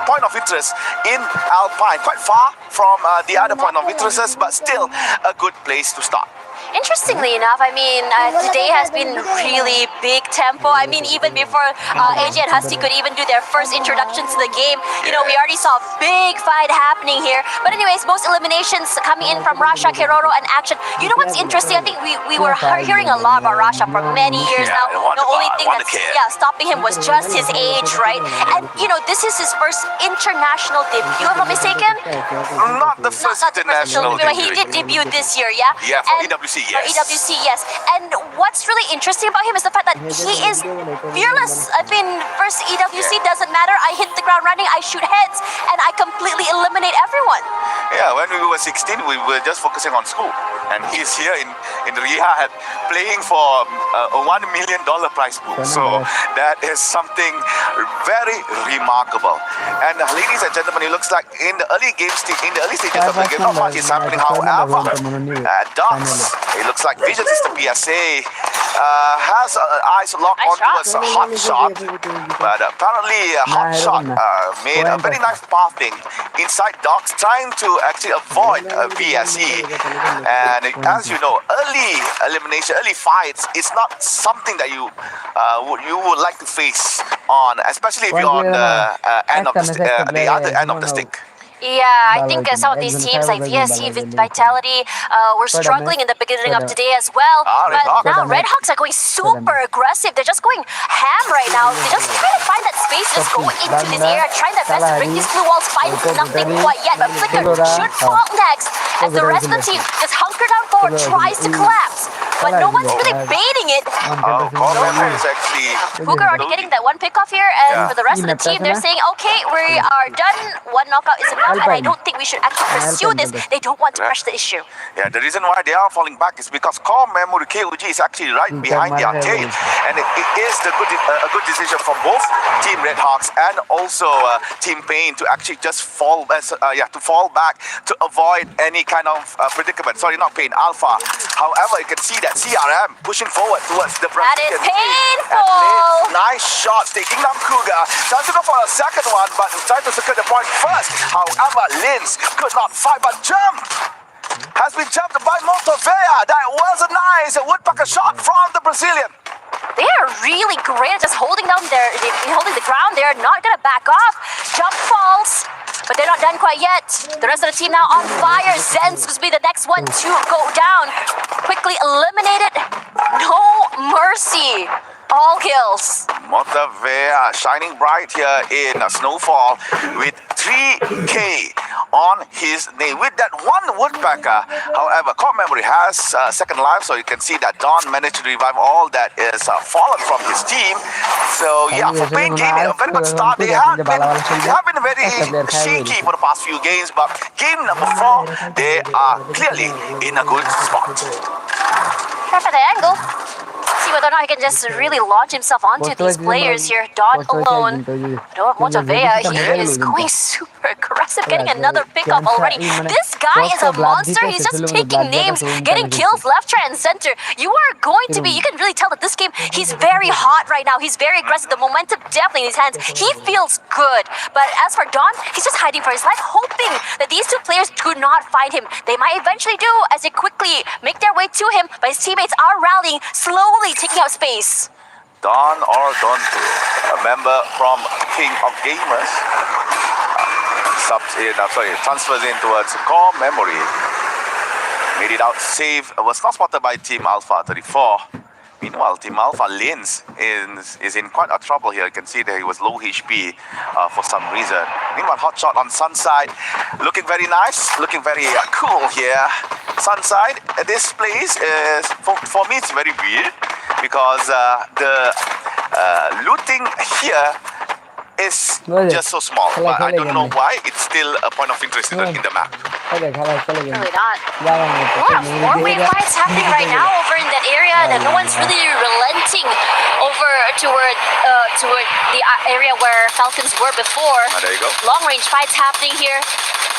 point of interest in Alpine. Quite far from the other point of interests, but still a good place to start. Interestingly enough, I mean, today has been really big tempo. I mean, even before AJ and Husky could even do their first introductions to the game, we already saw a big fight happening here. But anyways, most eliminations coming in from Rasha, Keroro, and Action. You know what's interesting? I think we were hearing a lot about Rasha for many years now. The only thing that's stopping him was just his age, right? And this is his first international debut, if I'm not mistaken. Not the first international debut. He did debut this year, yeah? Yeah, for EWC. Yes. For EWC, yes. And what's really interesting about him is the fact that he is fearless. I mean, first EWC doesn't matter. I hit the ground running, I shoot heads, and I completely eliminate everyone. Yeah, when we were 16, we were just focusing on school. And he's here in Riyadh playing for a $1 million prize pool. So that is something very remarkable. And ladies and gentlemen, it looks like in the early stages of the game, not much is happening. However, Dots, it looks like Vision System PSA has eyes locked onto a hot shot. But apparently, hot shot made a very nice pathing inside Dots, trying to actually avoid VSE. And as you know, early elimination, early fights, it's not something that you would like to face on, especially if you're on the end of the other end of the stick. Yeah, I think some of these teams like VSC, Vitality, were struggling in the beginning of today as well. But now Red Hawks are going super aggressive. They're just going ham right now. They're just trying to find that space, just go into this area, trying their best to break these blue walls, find nothing quite yet. But Flicker should fall next as the rest of the team just hunker down forward, tries to collapse. But no one's really baiting it. Coleman is actually... Hooker already getting that one pick off here, and for the rest of the team, they're saying, okay, we are done. One knockout is enough, and I don't think we should actually pursue this. They don't want to rush the issue. Yeah, the reason why they are falling back is because core memory KOG is actually right behind their tail, and it is a good decision from both Team Red Hawks and also Team Pain to actually just fall back to avoid any kind of predicament. Sorry, not Pain, Alpha. However, you can see that CRM pushing forward towards the That is Brazilian painful. team. Nice shots, taking down Kruger. Trying to go for a second one, but trying to secure the point first. However, Linz could not fight, but jump has been jumped by Montovea. That was a nice woodpecker shot from the Brazilian. They are really great at just holding down holding the ground. They're not gonna back off. Jump falls, but they're not done quite yet. The rest of the team now on fire. Zen's must be the next one to go down. Quickly eliminated. No mercy. All kills. Montovea shining bright here in Snowfall with 3K on his name with that one woodpecker. However, core memory has second life, so you can see that Don managed to revive all that is fallen from his team. So yeah, for Pain Gaming, a very good start. They have been very shaky for the past few games, but game number 4, they are clearly in a good spot. Try for the angle. See whether or not he can just really launch himself onto these players here. Don alone. Montovea, he is going super aggressive, getting another pick off already. This guy is a monster. He's just taking names, getting kills left, right, and center. You can really tell that this game, he's very hot right now. He's very aggressive. The momentum definitely in his hands. He feels good. But as for Don, he's just hiding for his life, hoping that these two players do not find him. They might eventually do as they quickly make their way to him, but his teammates are rallying, slowly taking out space. Don or Donto, a member from King of Gamers, transfers in towards core memory. Made it out safe, was not spotted by Team Alpha 34. Meanwhile, Team Alpha Linz is in quite a trouble here. You can see that he was low HP for some reason. Meanwhile, hot shot on Sunside, looking very nice, looking very cool here. Sunside, this place is, for me, it's very weird because the looting here is just so small. But I don't know why. It's still a point of interest in the map. Really not. A lot of four-way fights happening right now over in that area, and no one's really relenting over toward the area where Falcons were before. There you go. Long-range fights happening here,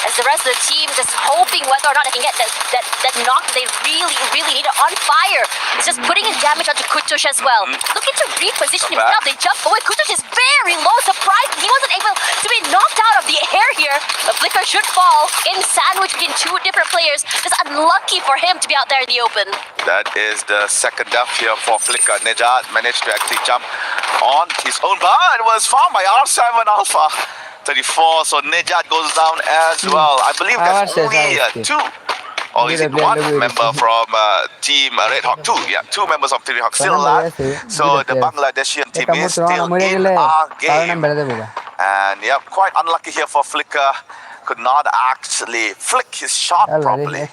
as the rest of the team just hoping whether or not they can get that knock they really need on fire. It's just putting in damage onto Kutush as well. Looking to reposition himself. They jump away. Kutush is very low. Surprised he wasn't able to be knocked out of the air here. The flicker should fall in sandwich between two different players. Just unlucky for him to be out there in the open. That is the second death here for Flicker. Nejad managed to actually jump on his own, but it was found by R7 Alpha 34. So Nejad goes down as well. I believe there's only 2. Or is it 1 member from Team Red Hawk? 2, yeah, 2 members of Team Red Hawk still alive. So the Bangladeshian team is still in our game. And yeah, quite unlucky here for Flicker. Could not actually flick his shot properly.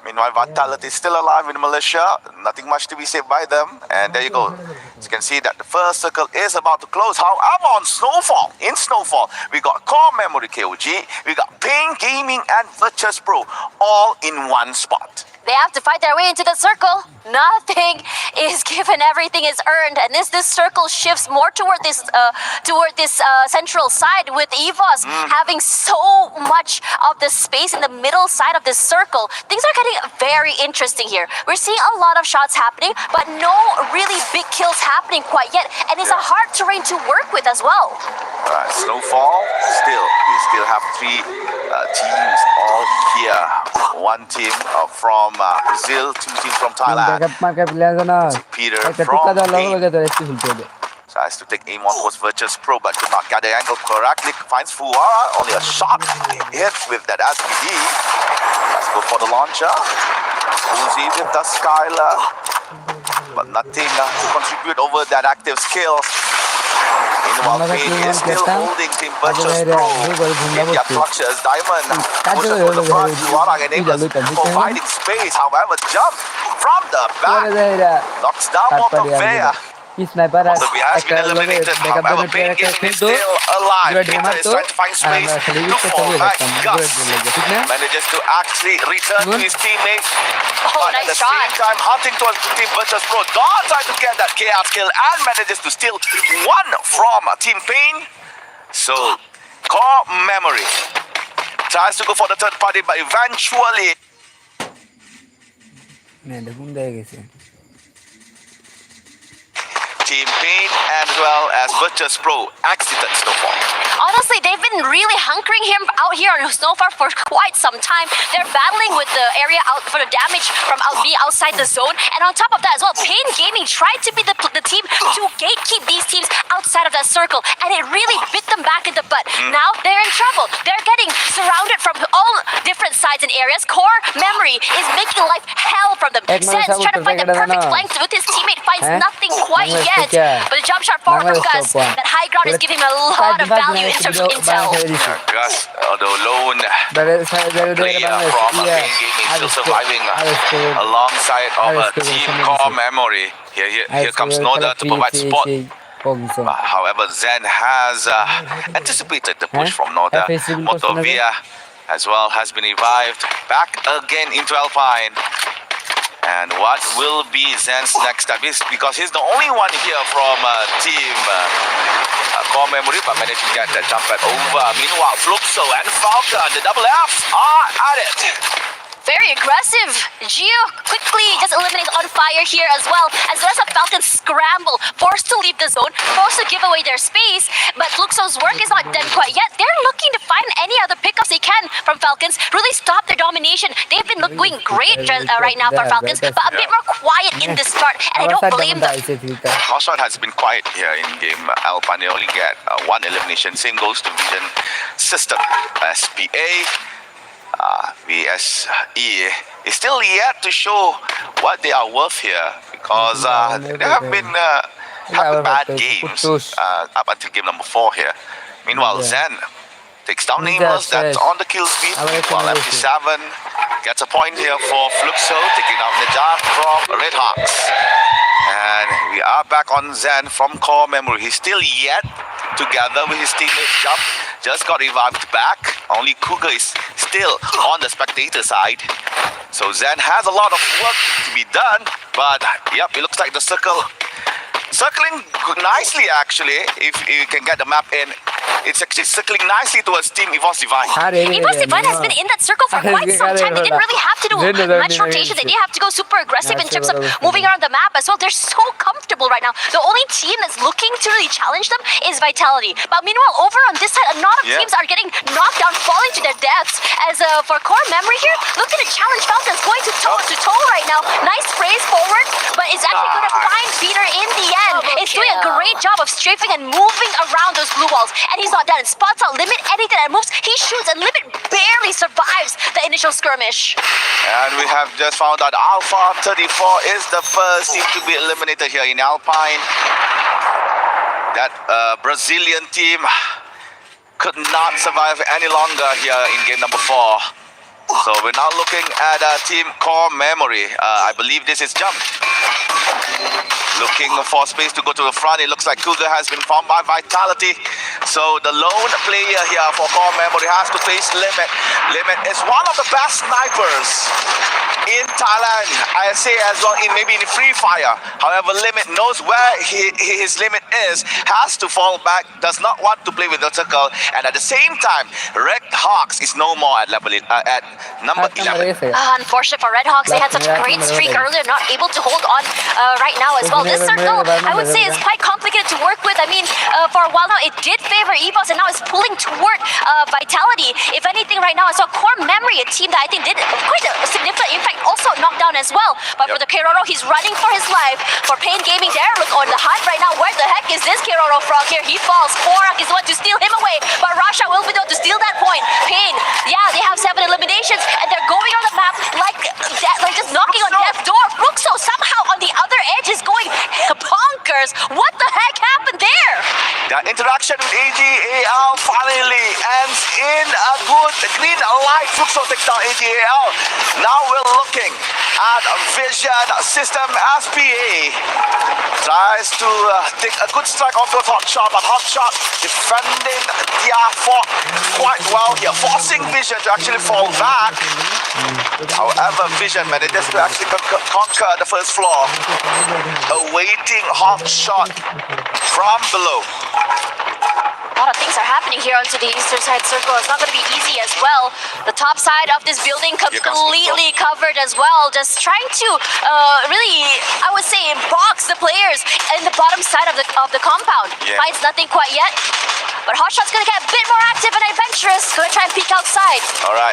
Meanwhile, Vitality is still alive in Malaysia. Nothing much to be said by them. And there you go. As you can see that the first circle is about to close. However, on Snowfall, we got Core Memory KOG, we got Pain Gaming and Virtus Pro all in one spot. They have to fight their way into the circle. Nothing is given, everything is earned, and this circle shifts more toward this central side with EVOS having so much of the space in the middle side of this circle. Things are getting very interesting here. We're seeing a lot of shots happening, but no really big kills happening quite yet, and it's a hard terrain to work with as well. Snowfall, we still have three teams all here. One team from Brazil, two teams from Thailand. Peter from Spain tries to take aim on towards Virtus Pro, but could not get the angle correctly. Finds Fuhara, only a shot hit with that SBD. Let's go for the launcher. Uzi with the Skylar, but nothing to contribute over that active skill. Meanwhile, Pain is still holding Team Virtus Pro in their clutches. Diamond pushes for the front. Fuhara enables providing space, however, jump from the back. Knocks down Montevea. Montevea has been eliminated, however, Pain Gaming is still alive. Peter is trying to find space to fall back. Gus manages to actually return to his teammate. But at the same time, hunting towards the Team Virtus Pro. Don tries to get that KR skill and manages to steal one from Team Pain. So, Core Memory tries to go for the third party, but eventually Team Pain as well as Virtus Pro exited Snowfall. Honestly, they've been really hunkering him out here on Snowfall for quite some time. They're battling with the area out for the damage from being outside the zone. And on top of that as well, Pain Gaming tried to be the team to gatekeep these teams outside of that circle. And it really bit them back in the butt. Now they're in trouble. They're getting surrounded from all different sides and areas. Core Memory is making life hell from them. Zen's trying to find the perfect flank with his teammate, finds nothing quite yet. But the jump shot forward from Gus, that high ground is giving him a lot of value in terms of intel. Gus, although lone player from Pain Gaming, still surviving alongside of Team Core Memory. Here comes Noda to provide support. However, Zen has anticipated the push from Noda. Motovia as well has been revived back again into Alpine. And what will be Zen's next step is because he's the only one here from Team Core Memory, but managed to get that jump pad over. Meanwhile, Fluxo and Falcon, the double Fs are at it. Very aggressive. Gio quickly just eliminates on fire here as well. As the rest of Falcons scramble, forced to leave the zone, forced to give away their space. But Fluxo's work is not done quite yet. They're looking to find any other pickups they can from Falcons, really stop their domination. They've been doing great right now for Falcons, but a bit more quiet in this start, and I don't blame them. Hotshot has been quiet here in game Alpine. They only get one elimination. Same goes to Vision System. SPA. VSE is still yet to show what they are worth here because there have been bad games up until game number 4 here. Meanwhile, Zen takes down Nameless, that's on the kill speed, while MP7 gets a point here for Fluxo, taking out Najat from Red Hawks. And we are back on Zen from Core Memory. He's still yet together with his teammate Jump. Just got revived back. Only Cougar is still on the spectator side. So Zen has a lot of work to be done. But yep, it looks like the circling nicely actually. If you can get the map in, it's actually circling nicely towards Team EVOS Divine. EVOS Divine has been in that circle for quite some time. They didn't really have to do much rotation. They didn't have to go super aggressive in terms of moving around the map as well. They're so comfortable right now. The only team that's looking to really challenge them is Vitality. But meanwhile, over on this side, a lot of teams are getting knocked down, falling to their deaths. As for Core Memory here, looking to challenge Falcons, going to toe right now. Nice sprays forward, but it's actually going to find Peter in the end. It's doing a great job of strafing and moving around those blue walls. And he's not done. Spots out Limit, anything that moves, he shoots, and Limit barely survives the initial skirmish. And we have just found out Alpha 34 is the first team to be eliminated here in Alpine. That Brazilian team could not survive any longer here in game number 4. So we're now looking at team core memory. I believe this is jump. Looking for space to go to the front. It looks like Cougar has been found by Vitality. So the lone player here for core memory has to face Limit. Limit is one of the best snipers in Thailand. I say as well in maybe in Free Fire. However, Limit knows where his limit is, has to fall back, does not want to play with the circle, and at the same time, Red Hawks is no more at level at number 11. Unfortunate for Red Hawks, they had such a great streak earlier, not able to hold on right now as well. This circle, I would say, is quite complicated to work with. I mean, for a while now, it did favor EVOS, and now it's pulling toward Vitality. If anything, right now, I saw Core Memory, a team that I think did quite a significant impact, also knocked down as well. But for the Keroro, he's running for his life. For Pain Gaming, they're on the hunt right now. Where the heck is this Keroro frog here? He falls. Korak is the one to steal him away, but Rasha will be the one to steal that point. Pain, yeah, they have 7 eliminations, and they're going on the map like that, like just knocking on death's door. Fluxo somehow on the other edge is going bonkers. What the heck happened there? The interaction with AGAL finally ends in a good green light. Fluxo takes down AGAL. Now we're looking at Vision System SPA. Tries to take a good strike off the Hotshot, but Hotshot defending their fort quite well here, forcing Vision to actually fall back. However, Vision manages to actually conquer the first floor, awaiting Hotshot from below. A lot of things are happening here onto the eastern side circle. It's not going to be easy as well. The top side of this building completely covered as well. Just trying to really, I would say, box the players in the bottom side of the compound. Finds nothing quite yet. But Hotshot's going to get a bit more active and adventurous. Going to try and peek outside.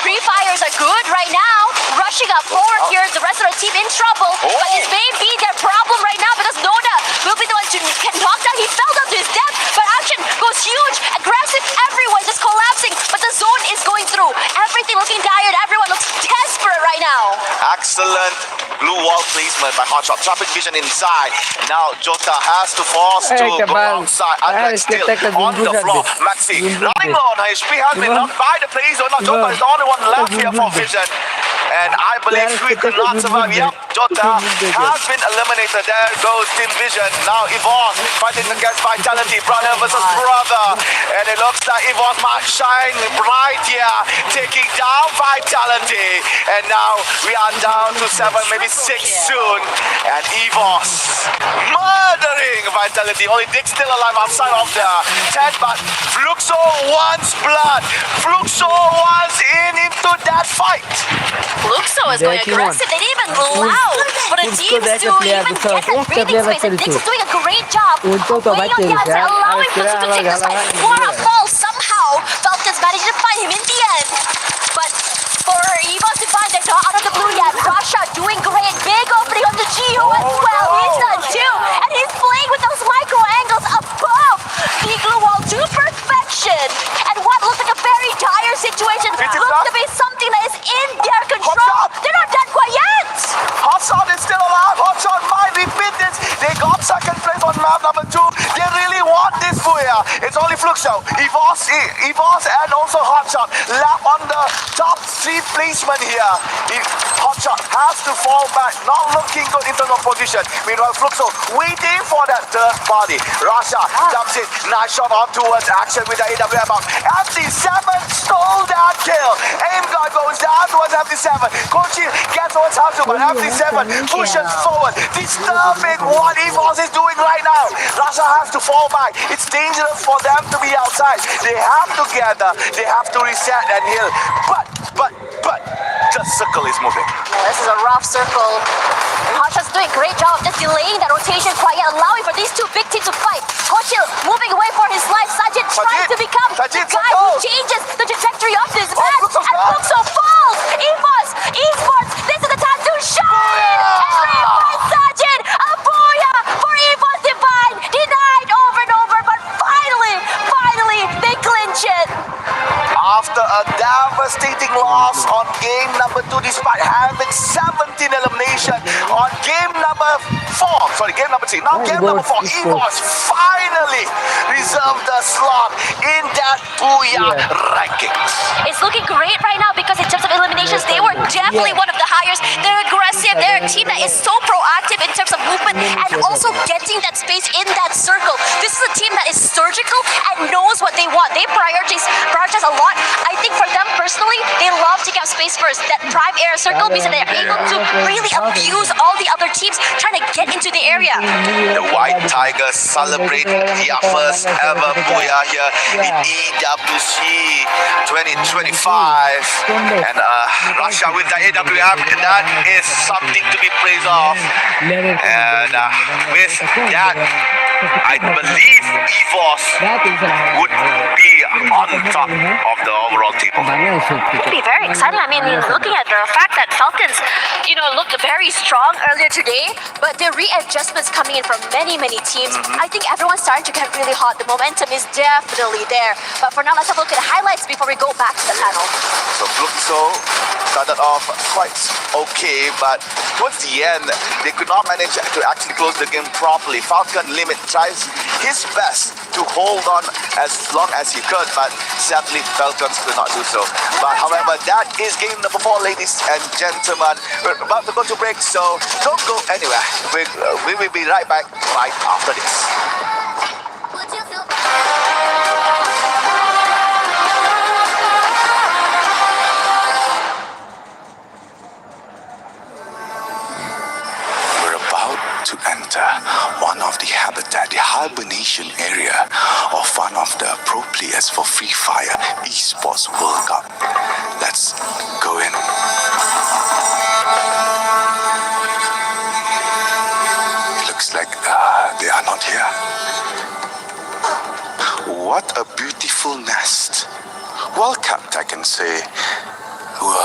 Pre-fires are good right now. Rushing up forward here. The rest of the team in trouble. But this may be their problem right now because Noda will be the one to get knocked down. He fell down to his death. But action goes huge. Aggressive, everyone just collapsing, but the zone is going through. Everything looking tired, everyone looks desperate right now. Excellent blue wall placement by Hotshot, trapping Vision inside. Now Jota has to force to go outside. Andrex still on the floor. Maxi running low on HP, has been knocked by the play zone. Now Jota is the only one left here for Vision. And I believe we could not survive. Yep, Jota has been eliminated. There goes Team Vision. Now Yvonne fighting against Vitality, brother versus brother. And it looks like Yvonne might shine bright here, taking down Vitality. And now we are down to 7, maybe 6 soon. And EVOS murdering Vitality. Only Dick still alive outside of the tent, but Fluxo wants blood. Fluxo wants into that fight. Fluxo is going aggressive. They didn't even allow for the teams to even get that breathing space. And Dix is doing a great job of waiting on the outside, allowing Fluxo to take this fight. Quora falls somehow. Falcons managed to find him in the end. But for EVOS to find, they're not out of the blue yet. Rasha doing great. Big opening on the Geo as well. He's done too. And he's playing with those micro angles above the glue wall to perfection. And what looks like a very dire situation looks to be something that is in their control. They're not done quite yet. Hotshot is still alive. Hotshot might repeat this. They got second place on map number 2. They really want this booyah. It's only Fluxo, EVOS and also Hotshot left on the top 3 placement here. Hotshot has to fall back, not looking good in terms of position. Meanwhile, Fluxo waiting for that third party. Rasha jumps in, nice shot on towards action with the AWM up. MT7 stole that kill. Aim guard goes down towards MT7. Kochi gets towards Hatsu, but MT7 pushes forward, disturbing what EVOS is doing right now. Rasha has to fall back. It's dangerous for them to be outside. They have to gather, they have to reset and heal. But the circle is moving. This is a rough circle. And Hotshot's doing a great job of just delaying that rotation quite yet, allowing for these 2 big teams to fight. Kochil moving away for his life. Sajid trying to become the guy who changes the trajectory of this match. And Fluxo falls. EVOS, esports, this is the time to shine. And revive Sajid. A booyah for EVOS Divine. Denied over and over, but finally, they clinch it. After a devastating loss on game number 2, despite having 17 elimination on game number 3. Now game number 4, EVOS finally reserved the slot in that booyah rankings. It's looking great right now because in terms of elimination, eliminations, they were definitely one of the highest. They're aggressive. They're a team that is so proactive in terms of movement and also getting that space in that circle. This is a team that is surgical and knows what they want. They prioritize a lot. I think for them personally, they love taking up space first. That prime area circle means that they're able to really abuse all the other teams trying to get into the area. The White Tigers celebrate their first ever booyah here in EWC 2025. And Russia with the AWM, that is something to be praised of. And with that, I believe EVOS would be on top of the overall table. It'd be very exciting. I mean, looking at the fact that Falcons, looked very strong earlier today, but the readjustments coming in from many teams, I think everyone's starting to get really hot. The momentum is definitely there. But for now, let's have a look at the highlights before we go back to the panel. So Bluxo started off quite okay, but towards the end, they could not manage to actually close the game properly. Falcon Limit tries his best to hold on as long as he could, but sadly Falcons could not do so. But however, that is game number 4, ladies and gentlemen. We're about to go to break, so don't go anywhere. We will be right back right after this. To enter one of the habitat, the hibernation area of one of the pro players for Free Fire Esports World Cup. Let's go in. Looks like they are not here. What a beautiful nest. Well kept, I can say.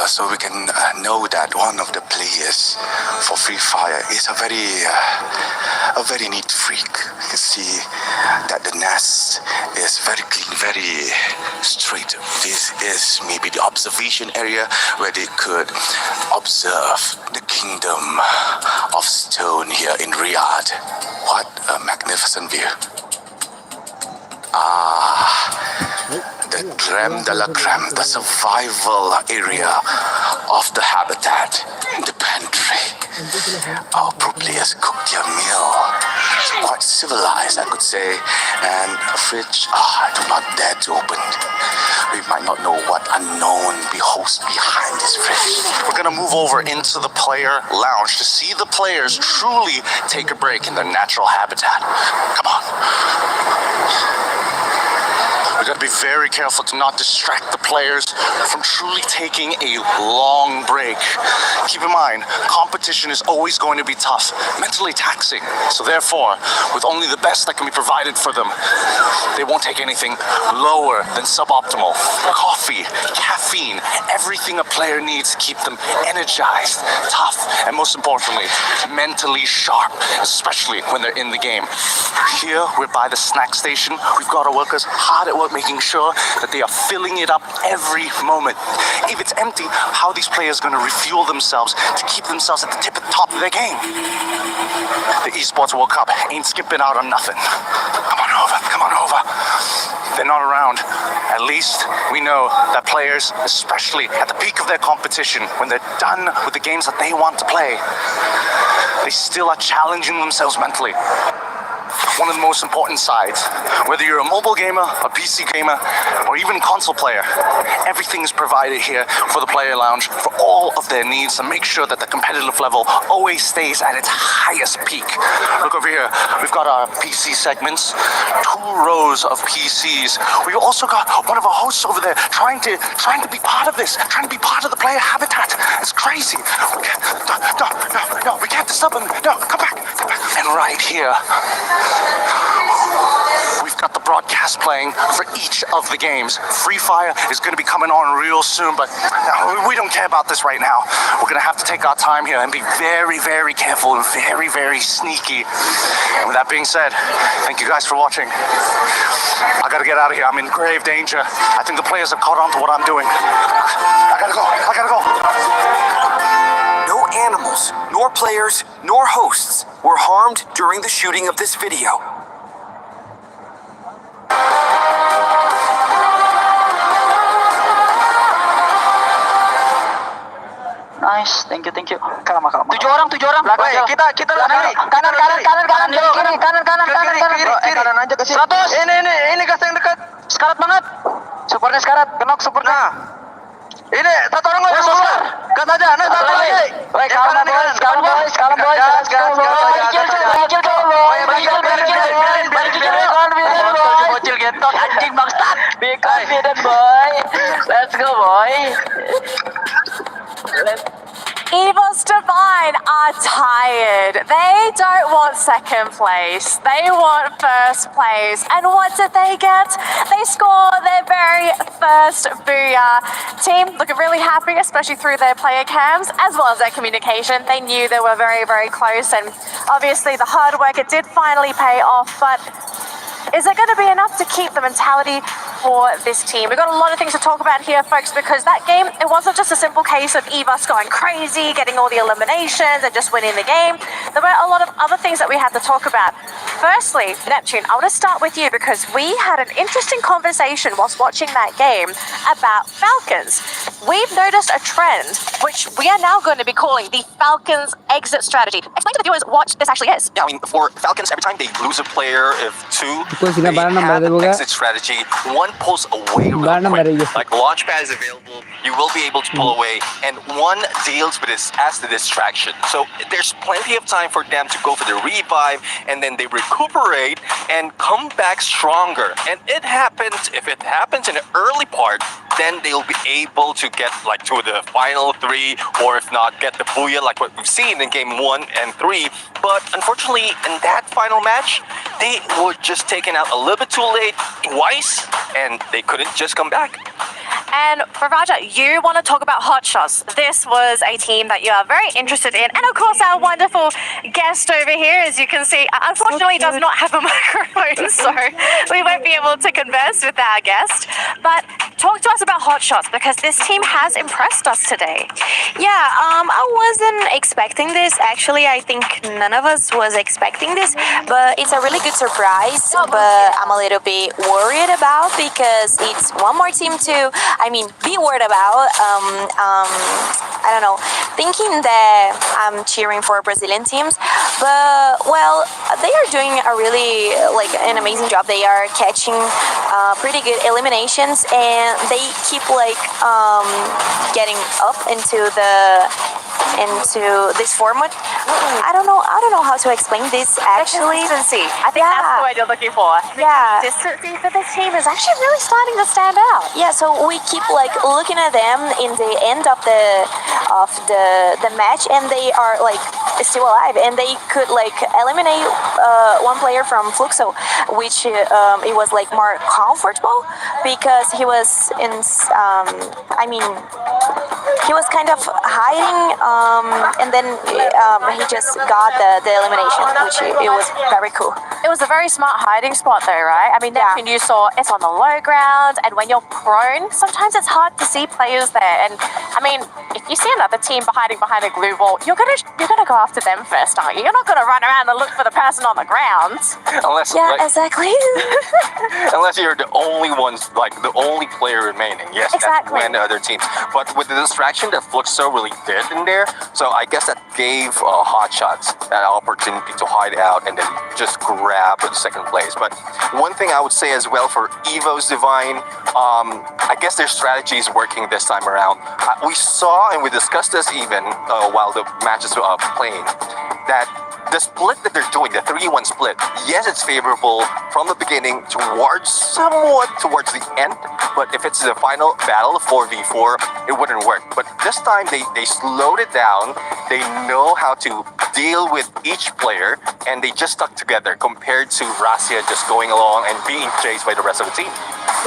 So we can know that one of the players for Free Fire is a very neat freak. You can see that the nest is very clean, very straight. This is maybe the observation area where they could observe the kingdom of stone here in Riyadh. What a magnificent view. The creme de la creme, the survival area of the habitat, the pantry. Our pro players cook their meal. It's quite civilized, I could say. And a fridge, I do not dare to open. We might not know what unknown beholds behind this fridge. We're gonna move over into the player lounge to see the players truly take a break in their natural habitat. Come on. We gotta be very careful to not distract the players from truly taking a long break. Keep in mind, competition is always going to be tough, mentally taxing. So therefore, with only the best that can be provided for them, they won't take anything lower than suboptimal. Coffee, caffeine, everything a player needs to keep them energized, tough, and most importantly, mentally sharp, especially when they're in the game. Here, we're by the snack station. We've got our workers hard at work making sure that they are filling it up every moment. If it's empty, how are these players going to refuel themselves to keep themselves at the top of their game? The Esports World Cup ain't skipping out on nothing. Come on over. They're not around. At least we know that players, especially at the peak of their competition, when they're done with the games that they want to play, they still are challenging themselves mentally. One of the most important sides, whether you're a mobile gamer, a PC gamer, or even a console player, everything is provided here for the player lounge for all of their needs to make sure that the competitive level always stays at its highest peak. Look over here, we've got our PC segments, 2 rows of PCs. We've also got one of our hosts over there trying to be part of this, trying to be part of the player habitat. It's crazy. No, we can't disturb them. No, come back. And right here, we've got the broadcast playing for each of the games. Free Fire is going to be coming on real soon, but we don't care about this right now. We're going to have to take our time here and be very, very careful and very, very sneaky. And with that being said, thank you guys for watching. I got to get out of here. I'm in grave danger. I think the players have caught on to what I'm doing. I got to go. No animals, nor players, nor hosts were harmed during the shooting of this video. nice. Thank you. Kalma. 7 orang. Belakang aja. Kita kanan. Kiri. Kanan aja ke sini. 100. Ini gas yang dekat. Sekarat banget. Supportnya sekarat. Kenok supportnya. Ini satu orang lagi susah. Gas aja. Nah, satu lagi. Baik, kanan boys. Gas. Bocil getok anjing bangsat. Be confident boy. Let's go boy. Evo's Divine are tired. They don't want second place. They want first place. And what did they get? They score their very first booyah. Team looking really happy, especially through their player cams, as well as their communication. They knew they were very, very close. And obviously the hard work, it did finally pay off. But is it going to be enough to keep the mentality for this team? We've got a lot of things to talk about here, folks, because that game, it wasn't just a simple case of EVOS going crazy, getting all the eliminations and just winning the game. There were a lot of other things that we had to talk about. Firstly, Neptune, I want to start with you because we had an interesting conversation whilst watching that game about Falcons. We've noticed a trend, which we are now going to be calling the Falcons exit strategy. Explain to the viewers what this actually is. Yeah, I mean, for Falcons, every time they lose a player, if two, Pues they sila parang have an number, exit strategy. One pulls away real quick. Like launchpad is available, you will be able to pull away, and one deals with this as the distraction. So there's plenty of time for them to go for the revive, and then they recuperate and come back stronger. And it happens, if it happens in the early part, then they'll be able to get like to the final 3, or if not, get the booyah like what we've seen in game 1 and 3. But unfortunately, in that final match, they were just taken out a little bit too late twice, and they couldn't just come back. And Raja, you want to talk about Hot Shots. This was a team that you are very interested in. And of course, our wonderful guest over here, as you can see, unfortunately does not have a microphone, so we won't be able to converse with our guest. But talk to us about Hot Shots, because this team has impressed us today. Yeah, I wasn't expecting this. Actually, I think none of us was expecting this, but it's a really good surprise. But I'm a little bit worried about, because it's one more team to, be worried about. I don't know, thinking that I'm cheering for Brazilian teams, but well, they are doing a really an amazing job. They are catching pretty good eliminations, and they keep getting up into this format. I don't know how to explain this actually. Consistency. I think that's the word you're looking for. Yeah. Consistency for this team is actually really starting to stand out. Yeah, so we keep looking at them in the end of the match, and they are still alive, and they could eliminate one player from Fluxo, which it was more comfortable, because he was he was kind of hiding, and then he just got the elimination, which it was very cool. It was a very smart hiding spot though, right? Neptune, you saw it's on the low ground, and when you're prone, sometimes it's hard to see players there. And if you see another team hiding behind a glue wall, you're gonna go after them first, aren't you? You're not gonna run around and look for the person on the ground. Unless exactly. unless you're the only ones, the only player remaining. Yes, exactly. That's when the other teams. But with the distraction that Fluxo really did in there, so I guess that gave Hot Shots that opportunity to hide out and then just grab the second place. But one thing I would say as well for Evo's Divine, I guess their strategy is working this time around. We saw, and we discussed this even while the matches were playing, that the split that they're doing, the 3-1 split, yes, it's favorable from the beginning somewhat towards the end, but if it's the final battle of 4v4, it wouldn't work. But this time they slowed it down. They know how to deal with each player, and they just stuck together compared to Rasia just going along and being chased by the rest of the team.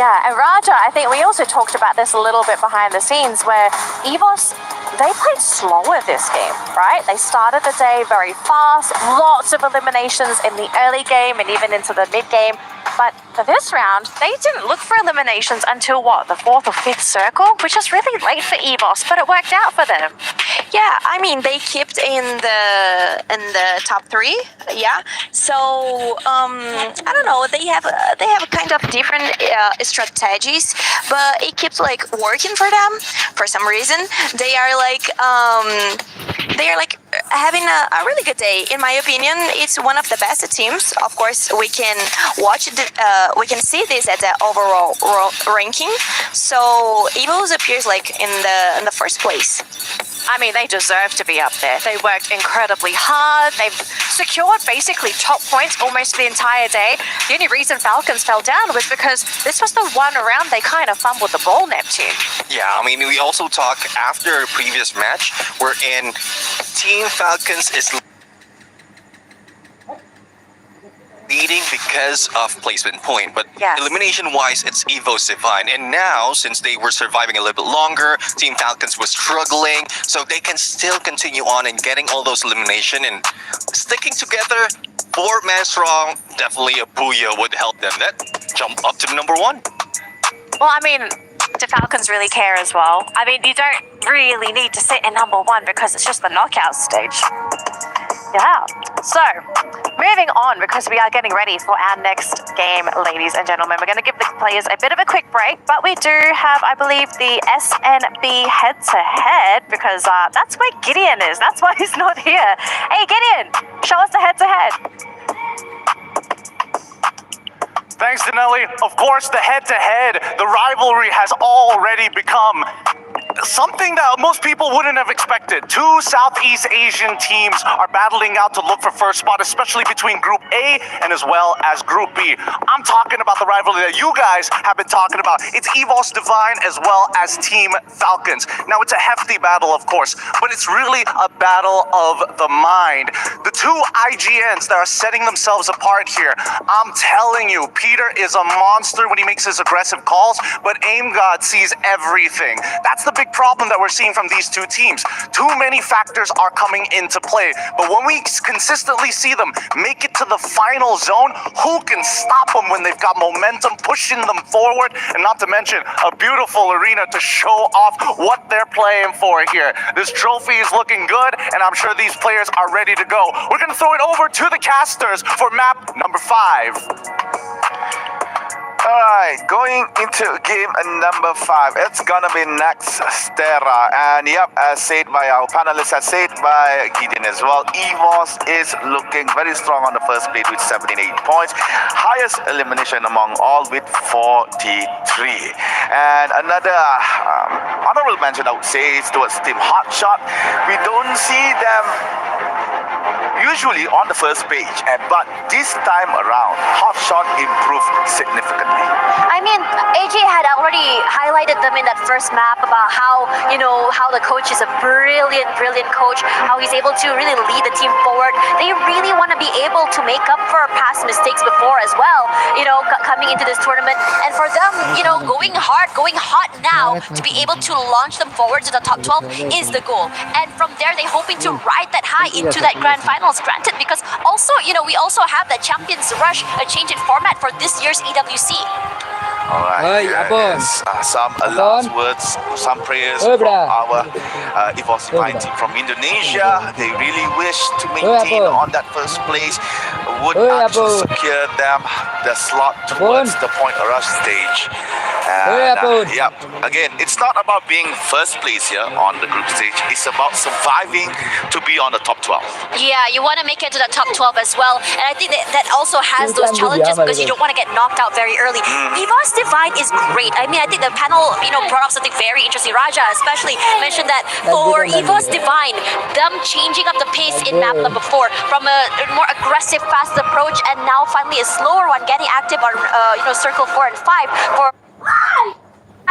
Yeah, and Raja, I think we also talked about this a little bit behind the scenes, where EVOS, they played slower this game, right? They started the day very fast, lots of eliminations in the early game and even into the mid game. But for this round, they didn't look for eliminations until what, the 4th or 5th circle, which is really late for EVOS, but it worked out for them. Yeah, I mean they kept in the top 3. Yeah, so I don't know. They have a kind of different strategies, but it keeps like working for them for some reason. They are like having a really good day. In my opinion, it's one of the best teams. Of course, we can watch it. We can see this at the overall ranking. So EVOS appears like in the first place. I mean, they deserve to be up there. They worked incredibly hard. They've secured basically top points almost the entire day. The only reason Falcons fell down was because this was the one round they kind of fumbled the ball, Neptune. Yeah, I mean, we also talked after a previous match wherein Team Falcons is leading because of placement point, but yes, elimination wise it's EVOS Divine, and now since they were surviving a little bit longer, Team Falcons was struggling, so they can still continue on and getting all those elimination and sticking together 4-man strong. Definitely a booyah would help them that jump up to number 1. Well, I mean, do Falcons really care as well? I mean, you don't really need to sit in number 1 because it's just the knockout stage. Yeah. So, moving on, because we are getting ready for our next game, ladies and gentlemen. We're going to give the players a bit of a quick break, but we do have, I believe, the SNB head-to-head, because that's where Gideon is. That's why he's not here. Hey, Gideon, show us the head-to-head. Thanks, Danelli. Of course, the head-to-head, the rivalry has already become something that most people wouldn't have expected. 2 Southeast Asian teams are battling out to look for first spot, especially between Group A and as well as Group B. I'm talking about the rivalry that you guys have been talking about. It's EVOS Divine as well as Team Falcons. Now, it's a hefty battle, of course, but it's really a battle of the mind. The 2 IGNs that are setting themselves apart here, I'm telling you, Peter is a monster when he makes his aggressive calls, but Aim God sees everything. That's the big problem that we're seeing from these 2 teams. Too many factors are coming into play, but when we consistently see them make it to the final zone, who can stop them when they've got momentum pushing them forward? And not to mention a beautiful arena to show off what they're playing for here. This trophy is looking good, and I'm sure these players are ready to go. We're going to throw it over to the casters for map number 5. Alright, going into game number 5. It's gonna be next Stera. And yep, as said by our panelists, as said by Gideon as well, EVOS is looking very strong on the first plate with 78 points. Highest elimination among all with 43. And another honorable mention I would say is towards Team Hotshot. We don't see them usually on the first page, but this time around, Hotshot improved significantly. I mean, AJ had already highlighted them in that first map about how, how the coach is a brilliant coach, how he's able to really lead the team forward. They really want to be able to make up for past mistakes before as well, coming into this tournament. And for them, going hot now to be able to launch them forward to the top 12 is the goal. And from there, they're hoping to ride that high into that grand finals, granted, because also, we also have the Champions Rush, a change in format for this year's EWC. Alright, some last words, some prayers for our EVOS Divine team from Indonesia. They really wish to maintain on that first place, would actually secure them the slot towards the point rush stage. And, again, it's not about being first place here on the group stage. It's about surviving to be on the top 12. Yeah, you want to make it to the top 12 as well. And I think that also has those challenges because you don't want to get knocked out very early. EVOS Divine is great. I mean, I think the panel, brought up something very interesting. Raja especially mentioned that for EVOS Divine, them changing up the pace in map number 4 from a more aggressive, fast approach, and now finally a slower one, getting active on circle 4 and 5 for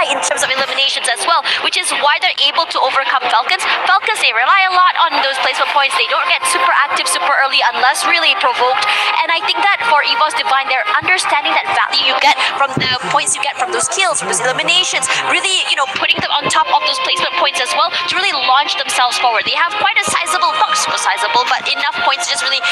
in terms of elimination. eliminations as well, which is why they're able to overcome Falcons. Falcons, they rely a lot on those placement points. They don't get super active super early unless really provoked. And I think that for EVOS Divine, they're understanding that value you get from the points you get from those kills, from those eliminations, really, putting them on top of those placement points as well to really launch themselves forward. They have quite a sizable, not super sizable, but enough points to just really,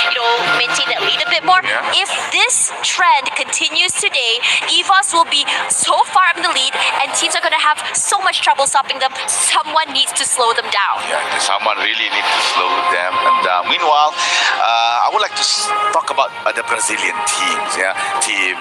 maintain that lead a bit more. If this trend continues today, EVOS will be so far up in the lead and teams are going to have so much trouble stopping them. Someone needs to slow them down. Yeah, someone really needs to slow them down. Meanwhile, I would like to talk about the Brazilian teams. Yeah, team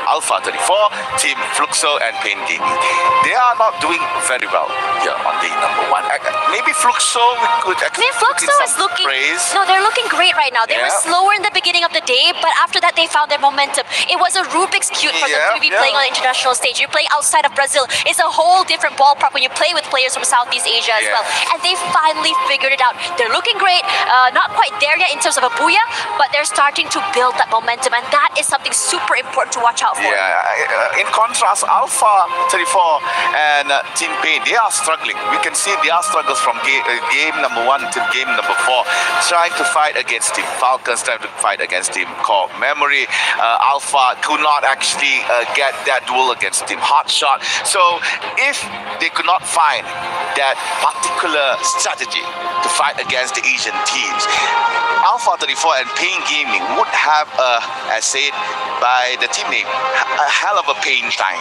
Alpha 34, team Fluxo, and Pain Gaming. They are not doing very well here on day number 1. Maybe Fluxo we could actually Fluxo is looking. praise. No, they're looking great right now. They were slower in the beginning of the day, but after that they found their momentum. It was a Rubik's Cube for them to be playing on the international stage. You're playing outside of Brazil. It's a whole different ballpark when you play with players from Southeast Asia as well. And they finally figured it out. They're looking great. Not quite there yet in terms of a booyah, but they're starting to build that momentum, and that is something super important to watch out for. Yeah, in contrast, Alpha 34 and Team Pain, they are struggling. We can see their struggles from game number 1 to game number 4, trying to fight against Team Falcons, trying to fight against Team Core Memory. Alpha could not actually get that duel against Team Hotshot. So if they could not find that particular strategy to fight against the Asian teams, Alpha 34 and Pain Gaming would have, as said by the team name, a hell of a pain time.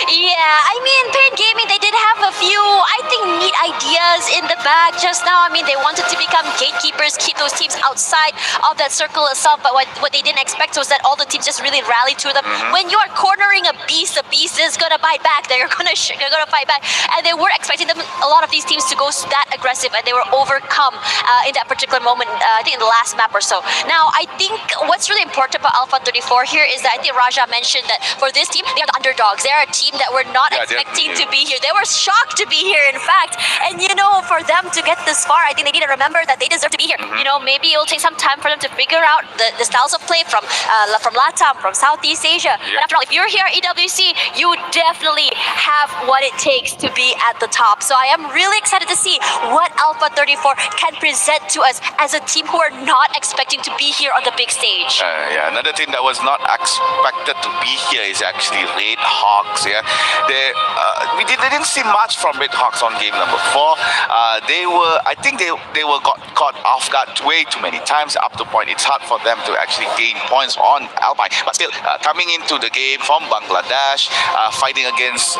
Yeah, I mean, Pain Gaming, they did have a few, I think, neat ideas in the bag just now. I mean, they wanted to become gatekeepers, keep those teams outside of that circle itself, but what they didn't expect was that all the teams just really rallied to them. When you are cornering a beast is gonna bite back. They're gonna fight back, and they were expecting them, a lot of these teams, to go that aggressive, and they were overcome in that particular moment. I think in the last map or so. Now, I think what's really important about Alpha 34 here is that I think Raja mentioned that for this team, they are the underdogs. They're a team that were not expecting to be here. They were shocked to be here, in fact. And for them to get this far, I think they need to remember that they deserve to be here. Maybe it'll take some time for them to figure out the styles of play from LATAM, from Southeast Asia. But after all, if you're here at EWC, you definitely have what it takes to be at the top. So I am really excited to see what Alpha 34 can present to us as a team who are not expecting to be here on the big stage. Another team that was not expected to be here is actually Red Hawks. We didn't see much from Red Hawks on game number 4. I think they were caught off guard way too many times. Up to point, it's hard for them to actually gain points on Alpine. But still, coming into the game from Bangladesh, fighting against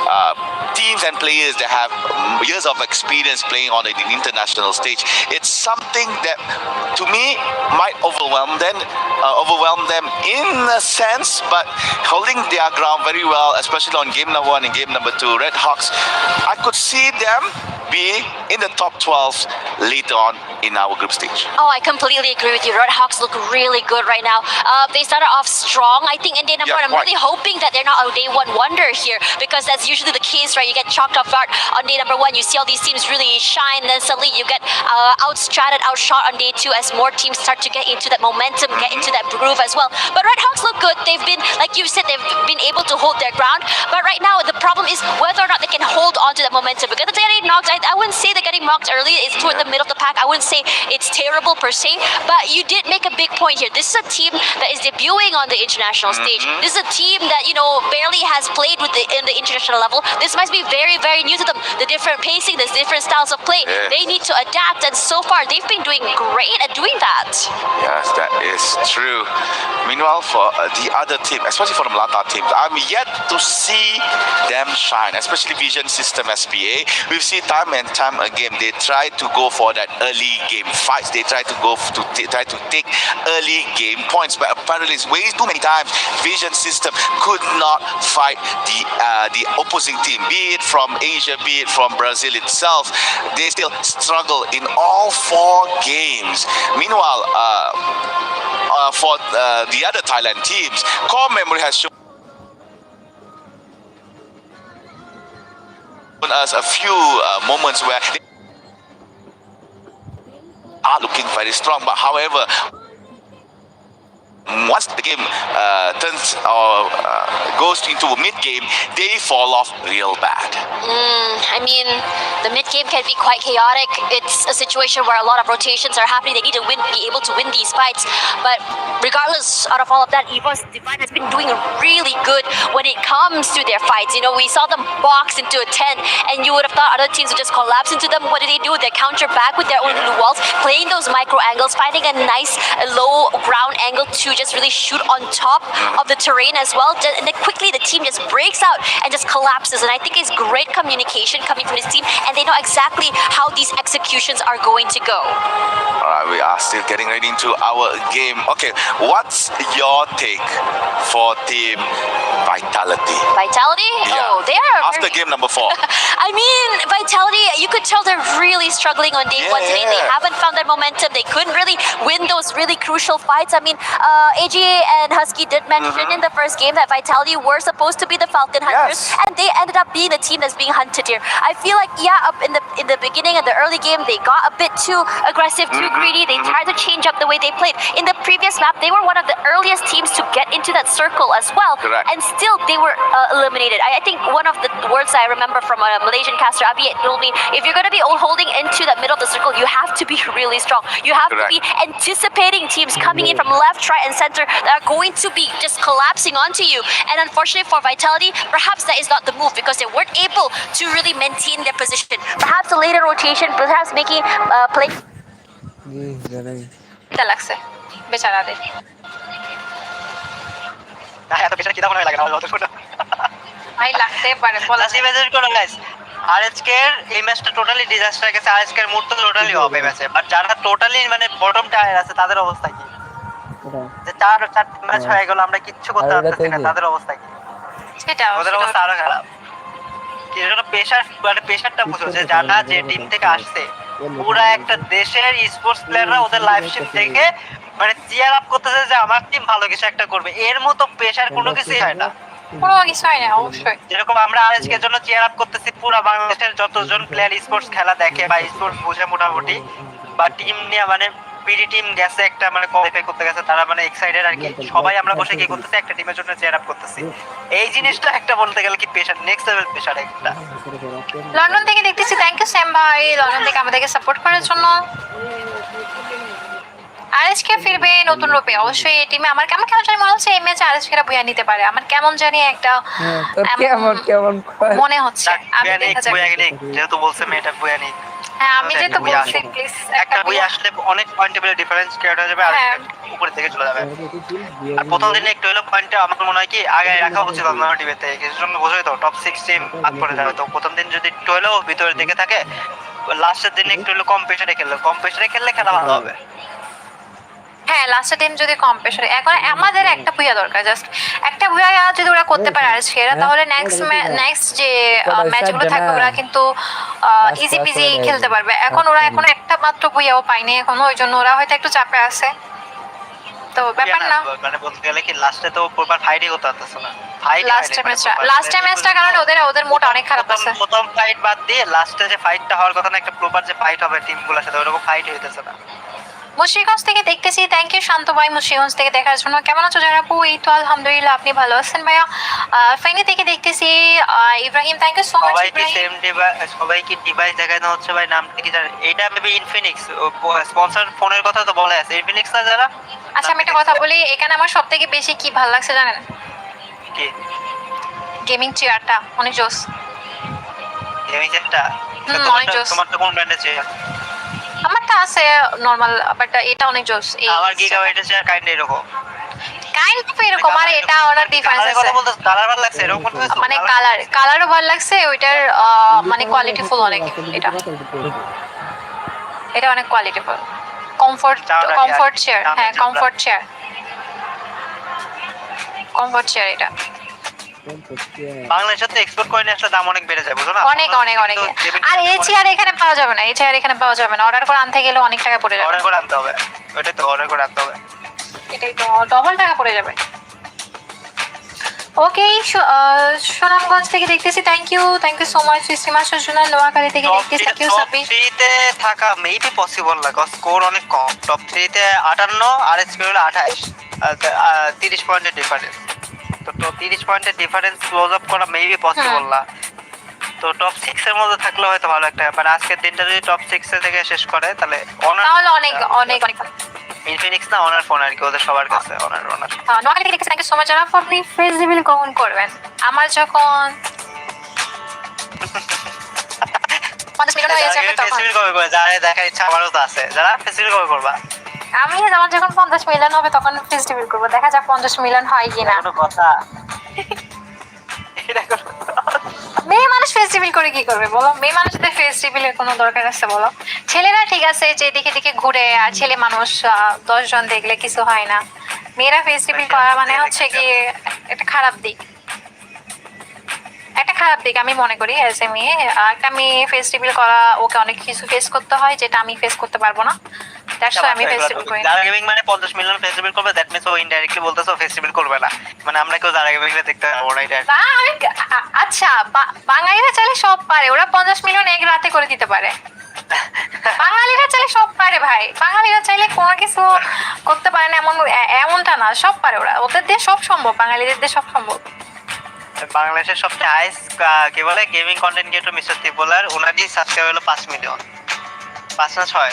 teams and players that have years of experience playing on the international stage, it's something that, to me, might overwhelm them in a sense, but holding their ground very well, especially on game number 1 and game number 2. Red Hawks, I could see them be in the top 12 later on in our group stage. Oh, I completely agree with you. Red Hawks look really good right now. They started off strong, I think, in day number 1. I'm really hoping that they're not a day 1 wonder here, because that's usually the case, right? You get chalked off guard on day number 1. You see all these teams really shine, then suddenly you get outstratted, outshot on day 2 as more teams start to get into that momentum, get into that groove as well. But Red Hawks look good. They've been, like you said, they've been able to hold their ground. But right now, the problem is whether or not they can hold on to that momentum. Because if they're getting knocked, I wouldn't say they're getting knocked early. It's toward the middle of the pack. I wouldn't say it's terrible per se. But you did make a big point here. This is a team that is debuting on the international stage. This is a team that, barely has played in the international level. This must be very, very new to them. The different pacing, the different styles of play. They need to adapt. And so far, they've been doing great at doing that. Yes, that is true. Meanwhile, for the other team, especially for the Melata teams, I'm yet to see them shine, especially Vision System SPA. We've seen time and time again, they try to go for that early game fights. They try to take early game points, but apparently it's way too many times Vision System could not fight the opposing team, be it from Asia, be it from Brazil itself. They still struggle in all 4 games. Meanwhile, for the other Thailand teams, Core Memory has shown us a few moments where they are looking very strong, but however, once the game turns or goes into a mid game, they fall off real bad. I mean, the mid game can be quite chaotic. It's a situation where a lot of rotations are happening. They need to be able to win these fights. But regardless, out of all of that, EVO's Divine has been doing really good when it comes to their fights. You know, we saw them box into a 10, and you would have thought other teams would just collapse into them. What do? They counter back with their own blue walls, playing those micro angles, finding a nice low ground angle to just really shoot on top of the terrain as well. And then quickly the team just breaks out and just collapses. And I think it's great communication coming from this team, and they know exactly how these executions are going to go. Alright, we are still getting ready into our game. Okay, what's your take for team Vitality? Vitality? Yeah. Oh, they are After game number 4. I mean, Vitality, you could tell they're really struggling on day one today. They haven't found that momentum. They couldn't really win those really crucial fights. I mean, AG and Husky did mention in the first game that Vitality were supposed to be the Falcon Hunters, and they ended up being the team that's being hunted here. I feel like, up in the beginning of the early game, they got a bit too aggressive, too greedy. They tried to change up the way they played. In the previous map, they were one of the earliest teams to get into that circle as well, and still they were eliminated. I think one of the words I remember from a Malaysian caster, Abi, told me, if you're going to be holding into that middle of the circle, you have to be really strong. You have to be anticipating teams coming in from left, right, and center that are going to be just collapsing onto you. And unfortunately for Vitality, perhaps that is not the move, because they weren't able to really maintain their position. Perhaps a later rotation, perhaps making play. লাগছে বেচারাদের না এত বেশি কি দাম লাগে না যতক্ষণ ভাই লাগতে পারে বলা লাস্ট মেসেজ করো গাইস আরএসকে এর এই ম্যাচটা টোটালি ডিজাস্টার গেছে আরএসকে এর মুড তো টোটালি অফ এই ম্যাচে বাট যারা টোটালি মানে বটম টায়ার আছে তাদের অবস্থা কি যে চার ম্যাচ হয়ে গেল আমরা কিচ্ছু করতে পারতেছি না তাদের অবস্থা কি সেটা ওদের অবস্থা আরো খারাপ কি জন্য প্রেসার মানে প্রেসারটা বুঝো যে যারা যে টিম থেকে আসছে পুরো একটা দেশের স্পোর্টস প্লেয়াররা ওদের লাইভ স্ট্রিম দেখে মানে চিয়ার আপ করতেছে যে আমার টিম ভালো কিছু একটা করবে এর মতো প্রেসার কোনো কিছুই হয় না কোনো কিছু হয় না অবশ্যই যেরকম আমরা আজকে জন্য চিয়ার আপ করতেছি পুরো বাংলাদেশের যতজন প্লেয়ার স্পোর্টস খেলা দেখে বা স্পোর্টস বুঝে মোটামুটি বা টিম নিয়ে মানে পিডি টিম গেছে একটা মানে কোয়ালিফাই করতে গেছে তারা মানে এক্সাইটেড আর কি সবাই আমরা বসে কি করতেছি একটা টিমের জন্য চিয়ার আপ করতেছি এই জিনিসটা একটা বলতে গেলে কি প্রেসার নেক্সট লেভেল প্রেসার একটা লন্ডন থেকে দেখতেছি থ্যাংক ইউ স্যাম ভাই লন্ডন থেকে আমাদেরকে সাপোর্ট করার জন্য আরএসকে ফিরবে নতুন রূপে অবশ্যই এই টিমে আমার কেমন জানি মনে হচ্ছে এই ম্যাচে আরএসকেরা বুয়া নিতে পারে আমার কেমন জানি একটা মনে হচ্ছে আমি দেখা যাক যেহেতু বলছে মেয়েটা বুয়া নেই হ্যাঁ আমি যেহেতু বলছি প্লিজ একটা বুয়া আসলে অনেক পয়েন্টেবল ডিফারেন্স ক্রিয়েট হয়ে যাবে আর উপরের দিকে চলে যাবে আর প্রথম দিনে একটু হলো পয়েন্টে আমার মনে হয় কি আগে রাখা উচিত অন্য টিমেতে কিছু জন্য বোঝাই তো টপ 6 টিম বাদ পড়ে যাবে তো প্রথম দিন যদি একটু হলো ভিতরের দিকে থাকে লাস্টের দিনে একটু হলো কম প্রেসারে খেললে খেলা ভালো হবে হ্যাঁ লাস্টের দিন যদি কম প্রেসারে এখন আমাদের একটা ভুয়া দরকার জাস্ট একটা ভুয়া যদি ওরা করতে পারে আজকে তাহলে নেক্সট যে ম্যাচগুলো থাকবে ওরা কিন্তু ইজি পিজি খেলতে পারবে এখন ওরা এখন একটা মাত্র ভুয়াও পায়নি এখন ওই জন্য ওরা হয়তো একটু চাপে আছে তো ব্যাপার না মানে বলতে গেলে কি লাস্টে তো প্রপার ফাইটই হতে পারতেছে না লাস্ট ম্যাচটা কারণে ওদের মোট অনেক খারাপ আছে প্রথম ফাইট বাদ দিয়ে লাস্টে যে ফাইটটা হওয়ার কথা না একটা প্রপার যে ফাইট হবে টিমগুলোর সাথে ওরকম ফাইটই হইতেছে না মুশরিগঞ্জ থেকে দেখতেছি থ্যাংক ইউ শান্ত ভাই মুশরিগঞ্জ থেকে দেখার জন্য কেমন আছো জানাবো এই তো আলহামদুলিল্লাহ আপনি ভালো আছেন ভাইয়া ফেনী থেকে দেখতেছি Ibrahim thank you so much সবাই কি ডিভাইস দেখানো হচ্ছে ভাই নামটা কি জানেন এটা মেবি ইনফিনিক্স স্পন্সর ফোনের কথা তো বলা আছে ইনফিনিক্স না যারা আচ্ছা আমি একটা কথা বলি এখানে আমার সবথেকে বেশি কি ভালো লাগছে জানেন কি গেমিং চেয়ারটা অনেক জোস গেমিং চেয়ারটা তোমার তো কোন ব্র্যান্ডের চেয়ার আমারটা আছে নরমাল বাট এটা অনেক জোস আমার গিগাবাইটের চেয়ার কাইন্ড এরকম এরকম আর এটা অনেক ডিফারেন্স আছে কালার ভালো লাগছে এরকম মানে কালারও ভালো লাগছে ওইটার মানে কোয়ালিটি ফুল অনেক এটা অনেক কোয়ালিটি ফুল কমফোর্ট চেয়ার হ্যাঁ কমফোর্ট চেয়ার এটা বাংলাদেশে তো এক্সপোর্ট কয়েন আসলে দাম অনেক বেড়ে যায় বুঝো না অনেক আর এই চেয়ার এখানে পাওয়া যাবে না অর্ডার করে আনতে গেলে অনেক টাকা পড়ে যাবে অর্ডার করে আনতে হবে ওইটাই তো অর্ডার করে আনতে হবে এটাই তো ডবল টাকা পড়ে যাবে ওকে, সুনামগঞ্জ থেকে দেখতেছি। Thank you so much. স্টিমার সজনা নোয়াখালী থেকে দেখতেছি। Thank you Sabbir. টপ 3 তে থাকা মেবি পসিবল না, কজ স্কোর অনেক কম। টপ 3 তে 58 আর স্কোর হলো 28, 30 পয়েন্টের ডিফারেন্স। তো 30 পয়েন্টের ডিফারেন্স ক্লোজ আপ করা মেবি পসিবল না। তো টপ 6 এর মধ্যে থাকলে হয়তো ভালো একটা ব্যাপার। আজকের দিনটা যদি টপ 6 এ থেকে শেষ করে তাহলে তাহলে অনেক অনেক অনেক ইনফিনিক্স না অনার ফোন আর কি, ওদের সবার কাছে অনার। নোয়াখালী থেকে দেখতেছি। Thank you so much. আপনি ফেস রিভিল কখন করবেন? আমার যখন 50 মিলিয়ন হয়ে যাবে তখন। ফেস্টিভ্যাল কবে করবে? যারা দেখার ইচ্ছা আমারও তো আছে। যারা ফেস্টিভ্যাল কবে করবা? আমার যখন 50 মিলিয়ন হবে তখন ফেস্টিভ্যাল করব। দেখা যাক 50 মিলিয়ন হয় কিনা। কোনো কথা? এটা কোনো মেয়ে মানুষ ফেস্টিভ্যাল করে কি করবে বলো? মেয়ে মানুষদের ফেস্টিভ্যালের কোনো দরকার আছে বলো? ছেলেরা ঠিক আছে যে দিকে দিকে ঘুরে, আর ছেলে মানুষ 10 জন দেখলে কিছু হয় না। মেয়েরা ফেস্টিভ্যাল করা মানে হচ্ছে কি একটা খারাপ দিক। আমি মনে করি এজ এ মেয়ে, একটা মেয়ে ফেস্টিভ্যাল করা ওকে অনেক কিছু ফেস করতে হয় যেটা আমি ফেস করতে পারবো না। দ্যাটস ওয়াই আমি ফেস্টিভ্যাল করি না। যারা গেমিং মানে 50 মিলিয়ন ফেস্টিভ্যাল করবে, দ্যাট মিন্স ও ইনডাইরেক্টলি বলতেছে ও ফেস্টিভ্যাল করবে না। মানে আমরা কেউ যারা গেমিং দেখতে পারবো না এটা। না আচ্ছা, বাঙালিরা চাইলে সব পারে। ওরা 50 মিলিয়ন এক রাতে করে দিতে পারে। বাঙালিরা চাইলে সব পারে ভাই। বাঙালিরা চাইলে কোনো কিছু করতে পারে না এমনটা না, সব পারে ওরা। ওদের দিয়ে সব সম্ভব, বাঙালিদের দিয়ে সব সম্ভব। বাংলাদেশের সবচেয়ে হাইস্ট কি বলে গেমিং কন্টেন্ট ক্রিয়েটর মিস্টার ত্রিপোলার, ওনারই সাবস্ক্রাইবার হলো 5 মিলিয়ন, 5 না 6।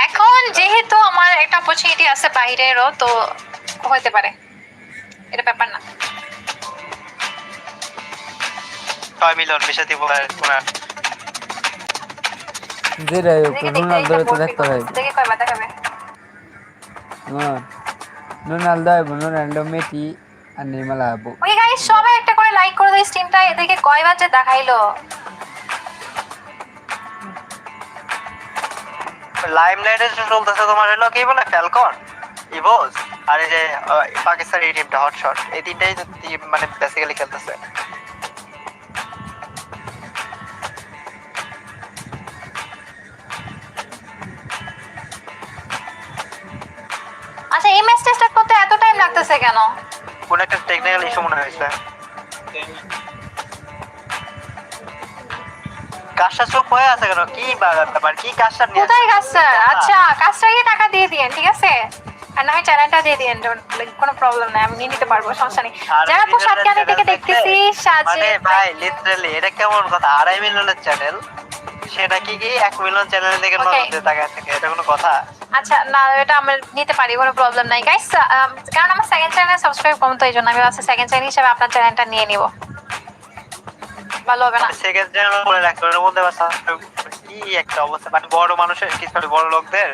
এখন যেহেতু আমার একটা অপরচুনিটি আছে বাইরেরও, তো হতে পারে, এটা ব্যাপার না। 6 মিলিয়ন মিস্টার ত্রিপোলার ওনার। যেটা রোনালদো তো দেখতে হয়। দেখে কয়বার দেখাবে? রোনালদো মেসি আর নেইমার আবু। ওকে গাইস, সবাই একটা করে লাইক করে দাও স্ট্রিমটা। এদিকে কয়বার যে দেখাইলো। লাইমলাইটে চলতেছে তোমার হলো কি বলে ফ্যালকন, ইভোস আর এই যে পাকিস্তান এই টিমটা হটশট, এই তিনটাই মানে বেসিক্যালি খেলতেছে। আচ্ছা, এই ম্যাচটা স্টার্ট করতে এত টাইম লাগতেছে কেন? কোন একটা টেকনিক্যাল ইস্যু মনে হয়েছে। কাজটা চুপ হয়ে আছে কেন? কি ব্যাপার? কি কাজটা নিয়ে? কোথায় কাজ স্যার? আচ্ছা, কাজটা গিয়ে টাকা দিয়ে দিয়েন, ঠিক আছে? আর না হয় চ্যানেলটা দিয়ে দিয়েন, কোনো প্রবলেম নাই, আমি নিয়ে নিতে পারবো, সমস্যা নেই। যারা তো সাতকানি থেকে দেখতেছি মানে ভাই লিটারালি এটা কেমন কথা? 2.5 মিলিয়নের চ্যানেল, সেটা কি 1 মিলিয়ন চ্যানেলের দিকে নজর দিয়ে তাকায় থাকে? এটা কোনো কথা? আচ্ছা না, এটা আমরা নিতে পারি, কোনো প্রবলেম নাই গাইস। কারণ আমার সেকেন্ড চ্যানেল সাবস্ক্রাইব কম, তো এই জন্য আমি ভাবছি সেকেন্ড চ্যানেল হিসেবে আপনার চ্যানেলটা নিয়ে নিব। ভালো হবে না? সেকেন্ড চ্যানেল বলে রাখতে ওর মধ্যে কি একটা অবস্থা, মানে বড় মানুষের কি করে, বড় লোকদের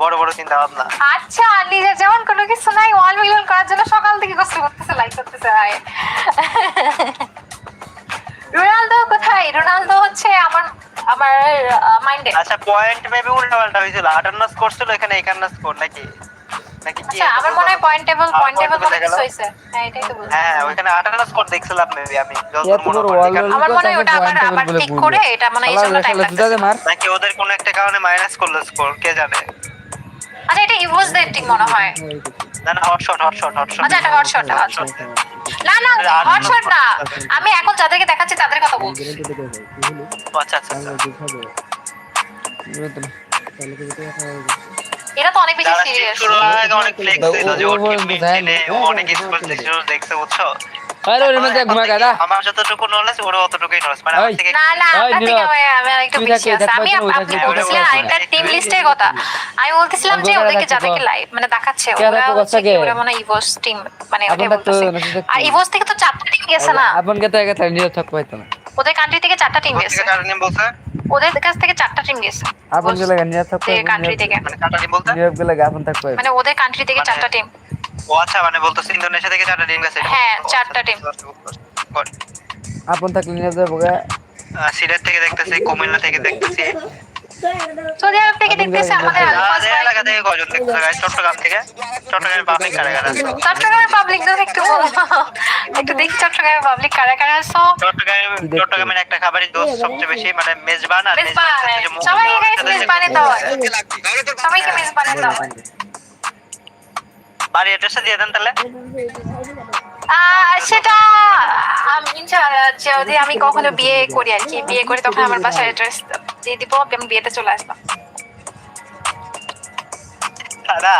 বড় বড় চিন্তা ভাবনা। আচ্ছা, নিজের যেমন কোনো কিছু নাই, 1 মিলিয়ন করার জন্য সকাল থেকে কষ্ট করতেছে, লাইক করতেছে। রোনালদো কোথায়? রোনালদো হচ্ছে আমার মাইন্ডে। আচ্ছা, পয়েন্ট মেবি উল্টাপাল্টা হয়েছিল। 58 স্কোর ছিল, এখানে 51 স্কোর নাকি নাকি কি? আচ্ছা, আমার মনে হয় পয়েন্ট টেবল মনে কিছু হইছে। হ্যাঁ, এটাই তো বলছি। হ্যাঁ, ওখানে 58 স্কোর দেখছিলাম মেবি আমি যতদূর মনে পড়ছে। আমার মনে হয় ওটা আবার ঠিক করে, এটা মনে হয় এই জন্য টাইম লাগছে। নাকি ওদের কোনো একটা কারণে মাইনাস করলো স্কোর, কে জানে। আচ্ছা, এটা ইভোস দের টিম মনে হয়। না না, হটশট। আচ্ছা, এটা হটশট। না না, হটশট না, আমি এখন যাদেরকে দেখাচ্ছি তাদের কথা বলছি। আচ্ছা আচ্ছা, এটা তো অনেক বেশি সিরিয়াস। অনেক ফ্লেক্স ছিল যে ওর টিম মিলে অনেক স্কোর দেখছে, বুঝছো? আরে ওর মধ্যে ঘুমা গাদা। আমার যতটুকু নলেজ ওর অতটুকুই নলেজ, মানে আমার থেকে না আপনার থেকে আমি একটু বেশি আছে। আমি আপনি বলছিলেন আরেকটা টিম লিস্টের কথা, আমি বলতেছিলাম যে ওদেরকে যাদেরকে লাইভ মানে দেখাচ্ছে ওরা মনে হয় ইভোস টিম, মানে ওটা বলতেছে। আর ইভোস থেকে তো 4টা টিম গেছে না? আপন কে থেকে নিয়ে থাক পাইতো না। ওদের কান্ট্রি থেকে 4টা টিম গেছে। ওদের কাছ থেকে 4টা টিম গেছে। আপন কে লাগা নিয়ে থাক পাইতো কান্ট্রি থেকে, মানে 4টা টিম বলতে নিয়োগ কে লাগা আপন থাক পাইতো, মানে ওদের কান্ট্রি থেকে 4টা টিম। ও আচ্ছা, মানে বলতেছে ইন্দোনেশিয়া থেকে 4টা টিম গেছে। হ্যাঁ, 4টা টিম। আপন থাকলে নিয়ে যাবো গা। সিলেট থেকে দেখতেছি, কুমিল্লা থেকে দেখতেছি, সৌদি আরব থেকে দেখতেছি, আমাদের আলফাজ ভাই। এলাকা থেকে কয়জন দেখতেছে গাইস? চট্টগ্রাম থেকে? চট্টগ্রামের পাবলিক কারা কারা আছে? চট্টগ্রামের পাবলিক তো একটু বলো, একটু দেখি চট্টগ্রামের পাবলিক কারা কারা আছে। চট্টগ্রামের একটা খাবারই দোষ সবচেয়ে বেশি, মানে মেজবান আর সবাই গাইস মেজবানে দাও, সবাইকে মেজবানে দাও। বাড়ি অ্যাড্রেসটা দিয়ে দেন তাহলে। সেটা ইনশাআল্লাহ যদি আমি কখনো বিয়ে করি আর কি, বিয়ে করে তখন আমার বাসায় অ্যাড্রেস দিয়ে দিব, আমি বিয়েতে চলে আসলাম। দাদা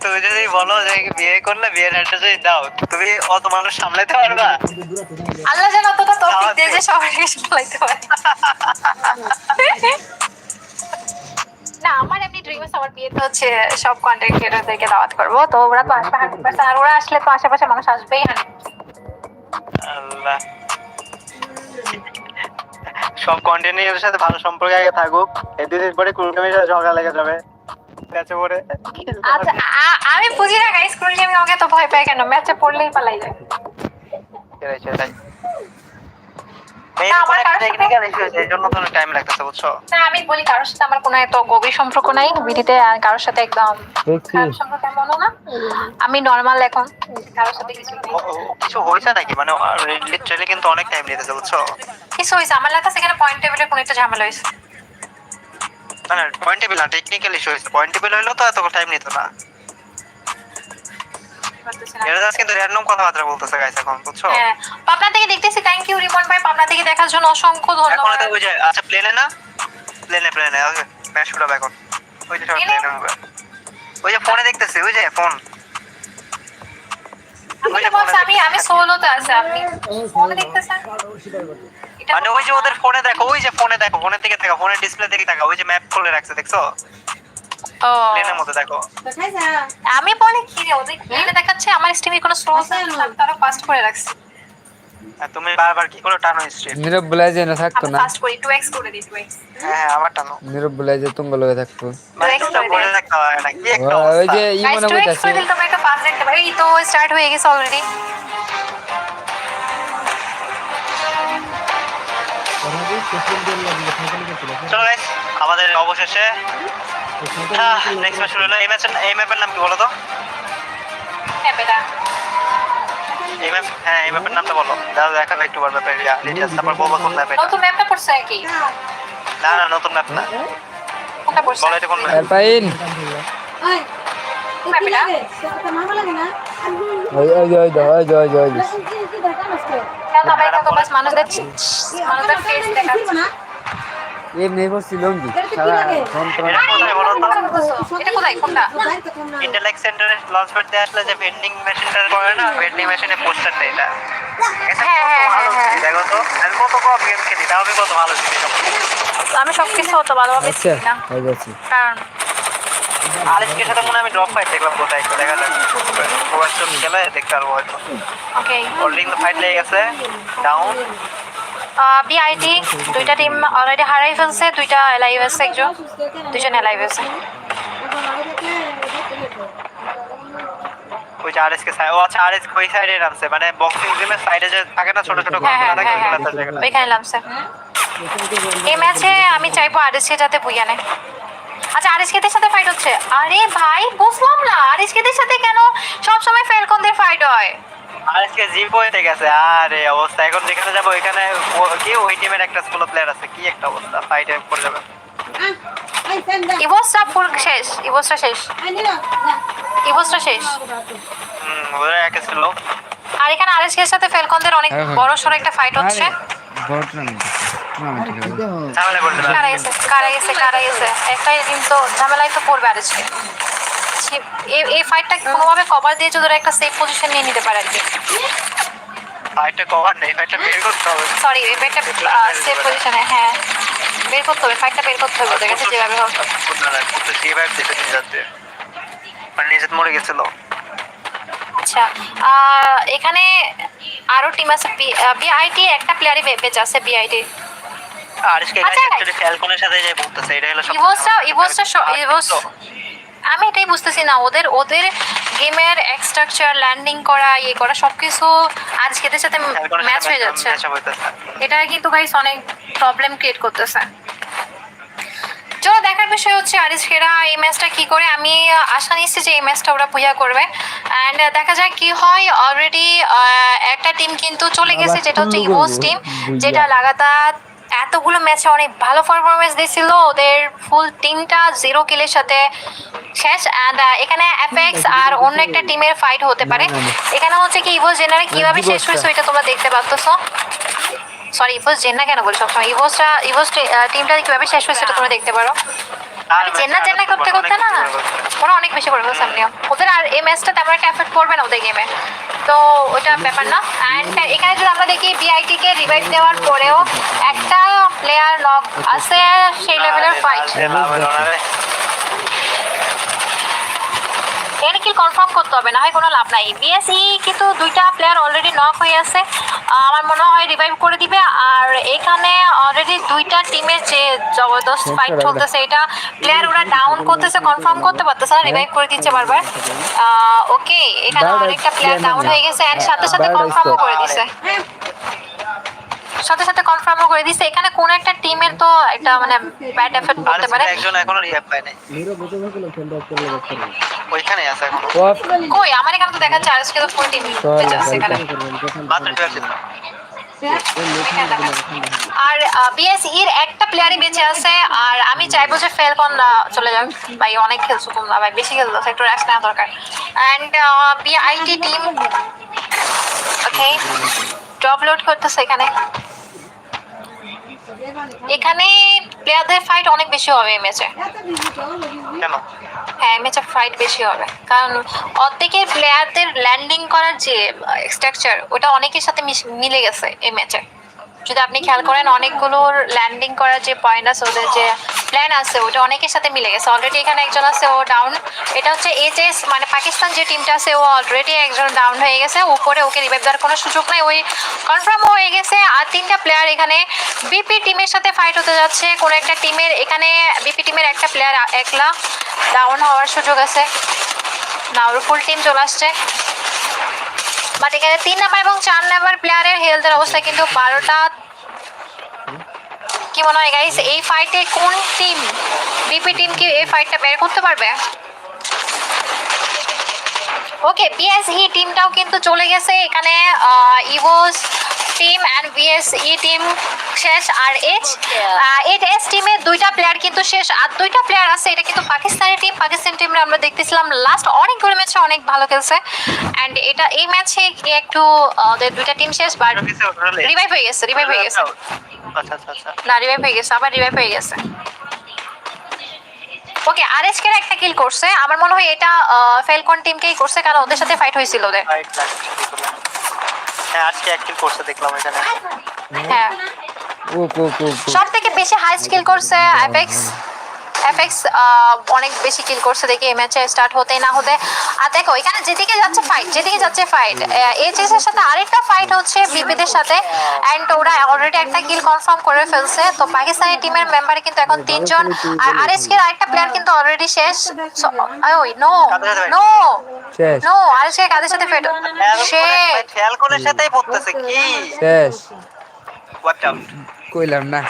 তুমি যদি বলো যে বিয়ে করলে বিয়ের অ্যাড্রেস যদি দাও, তুমি অত মানুষ সামলাতে পারবা? আল্লাহ যেন অতটা তৌফিক দেয় যে সবাইকে সামলাইতে পারে। না আমার এমনি ড্রিম আছে আমার বিয়েতে হচ্ছে সব কন্টেন্ট ক্রিয়েটরদেরকে দাওয়াত করবো, তো ওরা তো আসবে 100%, আর ওরা আসলে তো আশেপাশে মানুষ আসবেই। আল্লাহ সব কন্টেন্টের সাথে ভালো সম্পর্ক আগে থাকুক, এই দুদিন পরে কুলকামির ঝগড়া লেগে যাবে। ম্যাচে পড়ে আচ্ছা আমি বুঝি না গাইস, কুলকে আমি আমাকে তো ভয় পাই কেন, ম্যাচে পড়লেই পালাই যায়। সেটাই টেকনিক্যাল ইস্যু আছে, এজন্য তো টাইম লাগতেছে বুঝছো। না আমি বলি কারোর সাথে আমার কোনো এত গভীর সম্পর্ক নাই বিডিতে, কারোর সাথে একদম খারাপ সম্পর্ক এমনও না, আমি নরমাল এখন কারোর সাথে কিছু হয়েছে নাকি, মানে লিটারালি কিন্তু অনেক টাইম নিতেছে বুঝছো। কিছু হয়েছে আমার লাগছে এখানে পয়েন্ট টেবিলের কোনো একটা ঝামেলা হয়েছে। না পয়েন্ট টেবিল না, টেকনিক্যাল ইস্যু হয়েছে। পয়েন্ট টেবিল হইলো তো এত টাইম নিত না। এরা কিন্তু র্যান্ডম কথাবার্তা বলতেছে গাইস এখন বুঝছো। হ্যাঁ পাবনা থেকে দেখতেছি, থ্যাংক ইউ রিপন ভাই, পাবনা থেকে দেখার জন্য অসংখ্য ধন্যবাদ। এখন ওই যে আচ্ছা প্লেনে না, প্লেনে ওকে ম্যাচ শুরু হবে এখন। ওই যে প্লেনে হবে, ওই যে ফোনে দেখতেছি, ওই যে ফোন। আমি সোলোতে আছি, আপনি ফোনে দেখতেছেন মানে ওই যে ওদের ফোনে দেখো, ওই যে ফোনে দেখো, ফোনের দিকে তাকাও, ফোনের ডিসপ্লে দিকে তাকাও, ওই যে ম্যাপ খুলে রাখছে দেখছো, প্লেনের মধ্যে দেখো। আমি বলি কি রে ওদের প্লেনে দেখাচ্ছে, আমার স্ট্রিমে কোনো সোর্স নেই, তারা ফাস্ট করে রাখছে। আর তুমি বারবার কি করে টানো স্ট্রিম? নীরব বলাই যে না থাকতো না, ফাস্ট করি 2x করে দিই 2x। হ্যাঁ আমার টানো নীরব বলাই যে তুমি বলে থাকতো, 2x করে বলে রাখতে হয় না কি একটা ওই যে ই মনে গাইস 2x করতেছে করে দিলে তোমরা একটা ফাস্ট দেখতে পারো। এই তো স্টার্ট হয়ে গেছে অলরেডি। চলো গাইস আমাদের অবশেষে নেক্সট ম্যাচ শুরু হলো। এই ম্যাপের নাম কি বলো তো? হ্যাঁ বেটা এই ম্যাপের নামটা বলো, দাদা দেখাবে একটু বার ম্যাপের ডিটেইলস, তারপর বলবো কোন ম্যাপে। নতুন ম্যাপটা পড়ছে নাকি? না নতুন ম্যাপ না, কোনটা পড়ছে? বলো এটা কোন ম্যাপ? পাইন কোন ম্যাপটা? ওই কেন ভাই তো বাস মানুষদের ফেস দেখাচ্ছে। এমনি করছিল কি সারা ফোন এটা কোথায় কোনটা? ইন্টেলেক্ট সেন্টারে লঞ্চ করতে আসলে যে ভেন্ডিং মেশিনটা করে না, ভেন্ডিং মেশিনে পোস্টার দেয় এটা। দেখো তো আমি কত কম গেম খেলি, তাও আমি কত ভালো জিনিস। আমি সবকিছু অত ভালোভাবে আচ্ছা চিনি না, হয়ে গেছে। কারণ আলিশকের সাথে মনে আমি ড্রপ ফাইট দেখলাম কোথায়, একটু দেখা যাক প্রবাসন খেলে দেখতে পারবো হয়তো। ওকে অলরেডি তো ফাইট লেগে গেছে, ডাউন। বিআইটি দুইটা টিম অলরেডি হারাই ফেলছে, দুইটা লাইভ আছে, দুইজন লাইভ আছে। ওই যে আরএস কে সাইড, ও আচ্ছা আরএস কই সাইডে নামছে, মানে বক্সিং জিমের সাইডে যে থাকে না ছোট ছোট ঘরগুলো থাকে ওগুলোতে জায়গা। ওইখানে নামছে। এই ম্যাচে আমি চাইবো আরএসকে যাতে বুইয়া নেয়। আচ্ছা আরএসকেদের সাথে ফাইট হচ্ছে, আরে ভাই বুঝলাম না আরএসকেদের সাথে কেন সব সময় ফ্যালকনদের ফাইট হয়। আরএসকে জিপ হয়ে গেছে, আরে অবস্থা এখন যেখানে যাবো ওইখানে কি ওই টিমের একটা স্কুল প্লেয়ার আছে, কি একটা অবস্থা, ফাইটে পড়ে যাবে। ইভোসটা ফুল শেষ, ইভোসটা শেষ। ওরা একা ছিল। আর এখানে আরএসকে এর সাথে ফ্যালকনদের অনেক বড় সড় একটা ফাইট হচ্ছে। ঝামেলা করতে কারা গেছে একটা টিম তো ঝামেলায় তো পড়বে আরএসকে। এই ফাইটটা কোনোভাবে কভার দিয়ে যদি একটা সেফ পজিশন নিয়ে নিতে পারে আর কি। ফাইটটা কভার নেই, ফাইটটা বের করতে হবে। সরি এই ফাইটটা সেফ পজিশনে, হ্যাঁ বের করতে হবে, ফাইটটা বের করতে হবে ওদের কাছে যেভাবে হোক। তো যেভাবে যেতে নিয়ে যাচ্ছে মানে নিজের মরে গেছিল। আচ্ছা এখানে আরো টিম আছে, বিআইটি একটা প্লেয়ারই বেঁচে আছে বিআইটি। আরএসকে অ্যাকচুয়ালি ফ্যালকনের সাথে যে বলতেছে এটা হলো ইভোস আমি এটাই বুঝতেছি না, ওদের গেমের স্ট্রাকচার ল্যান্ডিং করা ইয়ে করা সবকিছু আজকেদের সাথে ম্যাচ হয়ে যাচ্ছে। এটা কিন্তু গাইস অনেক প্রবলেম ক্রিয়েট করতেছে। চলো দেখার বিষয় হচ্ছে আরএসকেরা এই ম্যাচটা কি করে। আমি আশা নিচ্ছি যে এই ম্যাচটা ওরা বুঝা করবে অ্যান্ড দেখা যাক কি হয়। অলরেডি একটা টিম কিন্তু চলে গেছে, যেটা হচ্ছে ইভোস টিম, যেটা লাগাতার এতগুলো সবগুলো ম্যাচে অনেক ভালো পারফরমেন্স দিয়েছিল, ওদের ফুল টিমটা 0 কিলের সাথে শেষ। অ্যান্ড এখানে এফএক্স আর অন্য একটা টিমের ফাইট হতে পারে। এখানে হচ্ছে কি ইভোস জেনারে কিভাবে শেষ হয়েছে ওইটা তোমরা দেখতে পাচ্ছো। সরি ইভোস জেন্না কেন বলি সবসময়, ইভোস টিমটা কিভাবে শেষ হয়েছে সেটা তোমরা দেখতে পারো। আমি জেন্না করতে করতে না ওরা অনেক বেশি করে ফেলছে। সামনে ওদের আর এই ম্যাচটা তেমন একটা এফেক্ট করবে না ওদের গেমে, তো ওটা ব্যাপার না। অ্যান্ড এখানে যদি আমরা দেখি বিআইটিকে রিভাইভ দেওয়ার পরেও একটা প্লেয়ার নক আছে, সেই লেভেলের ফাইট। এখানে কিল কনফার্ম করতে হবে, না হয় কোনো লাভ নাই। বিএসই কিন্তু 2টা প্লেয়ার অলরেডি নক হয়ে আছে, আমার মনে হয় রিভাইভ করে দিবে। আর এখানে অলরেডি 2টা টিমের যে জবরদস্ত ফাইট চলতেছে, এটা প্লেয়ার ওরা ডাউন করতেছে, কনফার্ম করতে পারতেছে না, রিভাইভ করে দিচ্ছে বারবার। ওকে, এখানে অনেকটা প্লেয়ার ডাউন হয়ে গেছে এন্ড সাথে সাথে কনফার্মও করে দিছে, এখানে কোন একটা টিমের তো একটা মানে ব্যাড এফেক্ট করতে পারে। একজন এখনো রিভাইভ পায় নাই, ওইখানে আছে এখনো। কই আমার এখানে তো দেখাচ্ছে আরএসকে তো ফুল টিম বেঁচে আছে এখানে। আর বিএসইর একটা প্লেয়ারই বেঁচে আছে, আর আমি চাইবো যে ফেলকন চলে যাক। ভাই অনেক খেলছো তোমরা, ভাই বেশি খেলছো, একটু রেস্ট নেওয়া দরকার। And BIT team okay drop load করতেছে এখানে। এখানে প্লেয়ারদের ফাইট অনেক বেশি হবে এই ম্যাচে। কেন? হ্যাঁ, ম্যাচে ফাইট বেশি হবে, কারণ অর্ধেকের প্লেয়ারদের ল্যান্ডিং করার যে স্ট্রাকচার ওটা অনেকের সাথে মিলে গেছে এই ম্যাচে। যদি আপনি খেয়াল করেন অনেকগুলোর ল্যান্ডিং করার যে পয়েন্ট আছে, ওদের যে প্ল্যান আছে ওটা অনেকের সাথে মিলে গেছে। অলরেডি এখানে একজন আছে, ও ডাউন। এটা হচ্ছে এইচএস মানে পাকিস্তান যে টিমটা আছে, ও অলরেডি একজন ডাউন হয়ে গেছে, উপরে ওকে রিভাইভ দেওয়ার কোনো সুযোগ নাই, ওই কনফার্ম হয়ে গেছে। আর 3টা প্লেয়ার এখানে বিপি টিমের সাথে ফাইট হতে যাচ্ছে কোনো একটা টিমের। এখানে বিপি টিমের একটা প্লেয়ার একলা ডাউন হওয়ার সুযোগ আছে, না ওর ফুল টিম চলে আসছে। বাট এখানে 3 নাম্বার এবং 4 নাম্বার প্লেয়ারের হেলথের অবস্থা কিন্তু 12টা। কি মনে হয় গাইস, এই ফাইটে কোন টিম, বিপি টিম কি এই ফাইটটা বের করতে পারবে? ওকে, বিএসই টিমটাও কিন্তু চলে গেছে এখানে। ইভোস টিম এন্ড বিএসই টিম শেষ। আর এইচ টিমের 2টা প্লেয়ার কিন্তু শেষ, আর 2টা প্লেয়ার আছে। এটা কিন্তু পাকিস্তানি টিম, পাকিস্তান টিম আমরা দেখতেছিলাম লাস্ট অনেকগুলো ম্যাচে অনেক ভালো খেলছে। এন্ড এটা এই ম্যাচে একটু ওদের 2টা টিম শেষ, বাট রিভাইভ হয়ে গেছে। না রিভাইভ হয়ে গেছে, আবার রিভাইভ হয়ে গেছে। ওকে, আরএসকে একটা কিল করছে, আমার মনে হয় এটা ফেলকন টিমকেই করছে, কারণ ওদের সাথে ফাইট হয়েছিল ওদের। হ্যাঁ, আজকে এক কিল করছে দেখলাম এখানে। হ্যাঁ, সব থেকে বেশি হাই স্কিল করছে এফএক্স অনেক বেশি কিল করছে দেখি এই ম্যাচে স্টার্ট হতে না হতে। আর দেখো এখানে যেদিকে যাচ্ছে ফাইট এইচএস এর সাথে আরেকটা ফাইট হচ্ছে বিপিদের সাথে, এন্ড ওরা অলরেডি একটা কিল কনফার্ম করে ফেলছে। তো পাকিস্তানি টিমের মেম্বার কিন্তু এখন 3 জন, আর আরএসকে এর আরেকটা প্লেয়ার কিন্তু অলরেডি শেষ। ওই নো আরএসকে কাদের সাথে ফাইট শেষ, ফেলকনের সাথেই পড়তেছে কি শেষ হোয়াট আপ কইলাম না।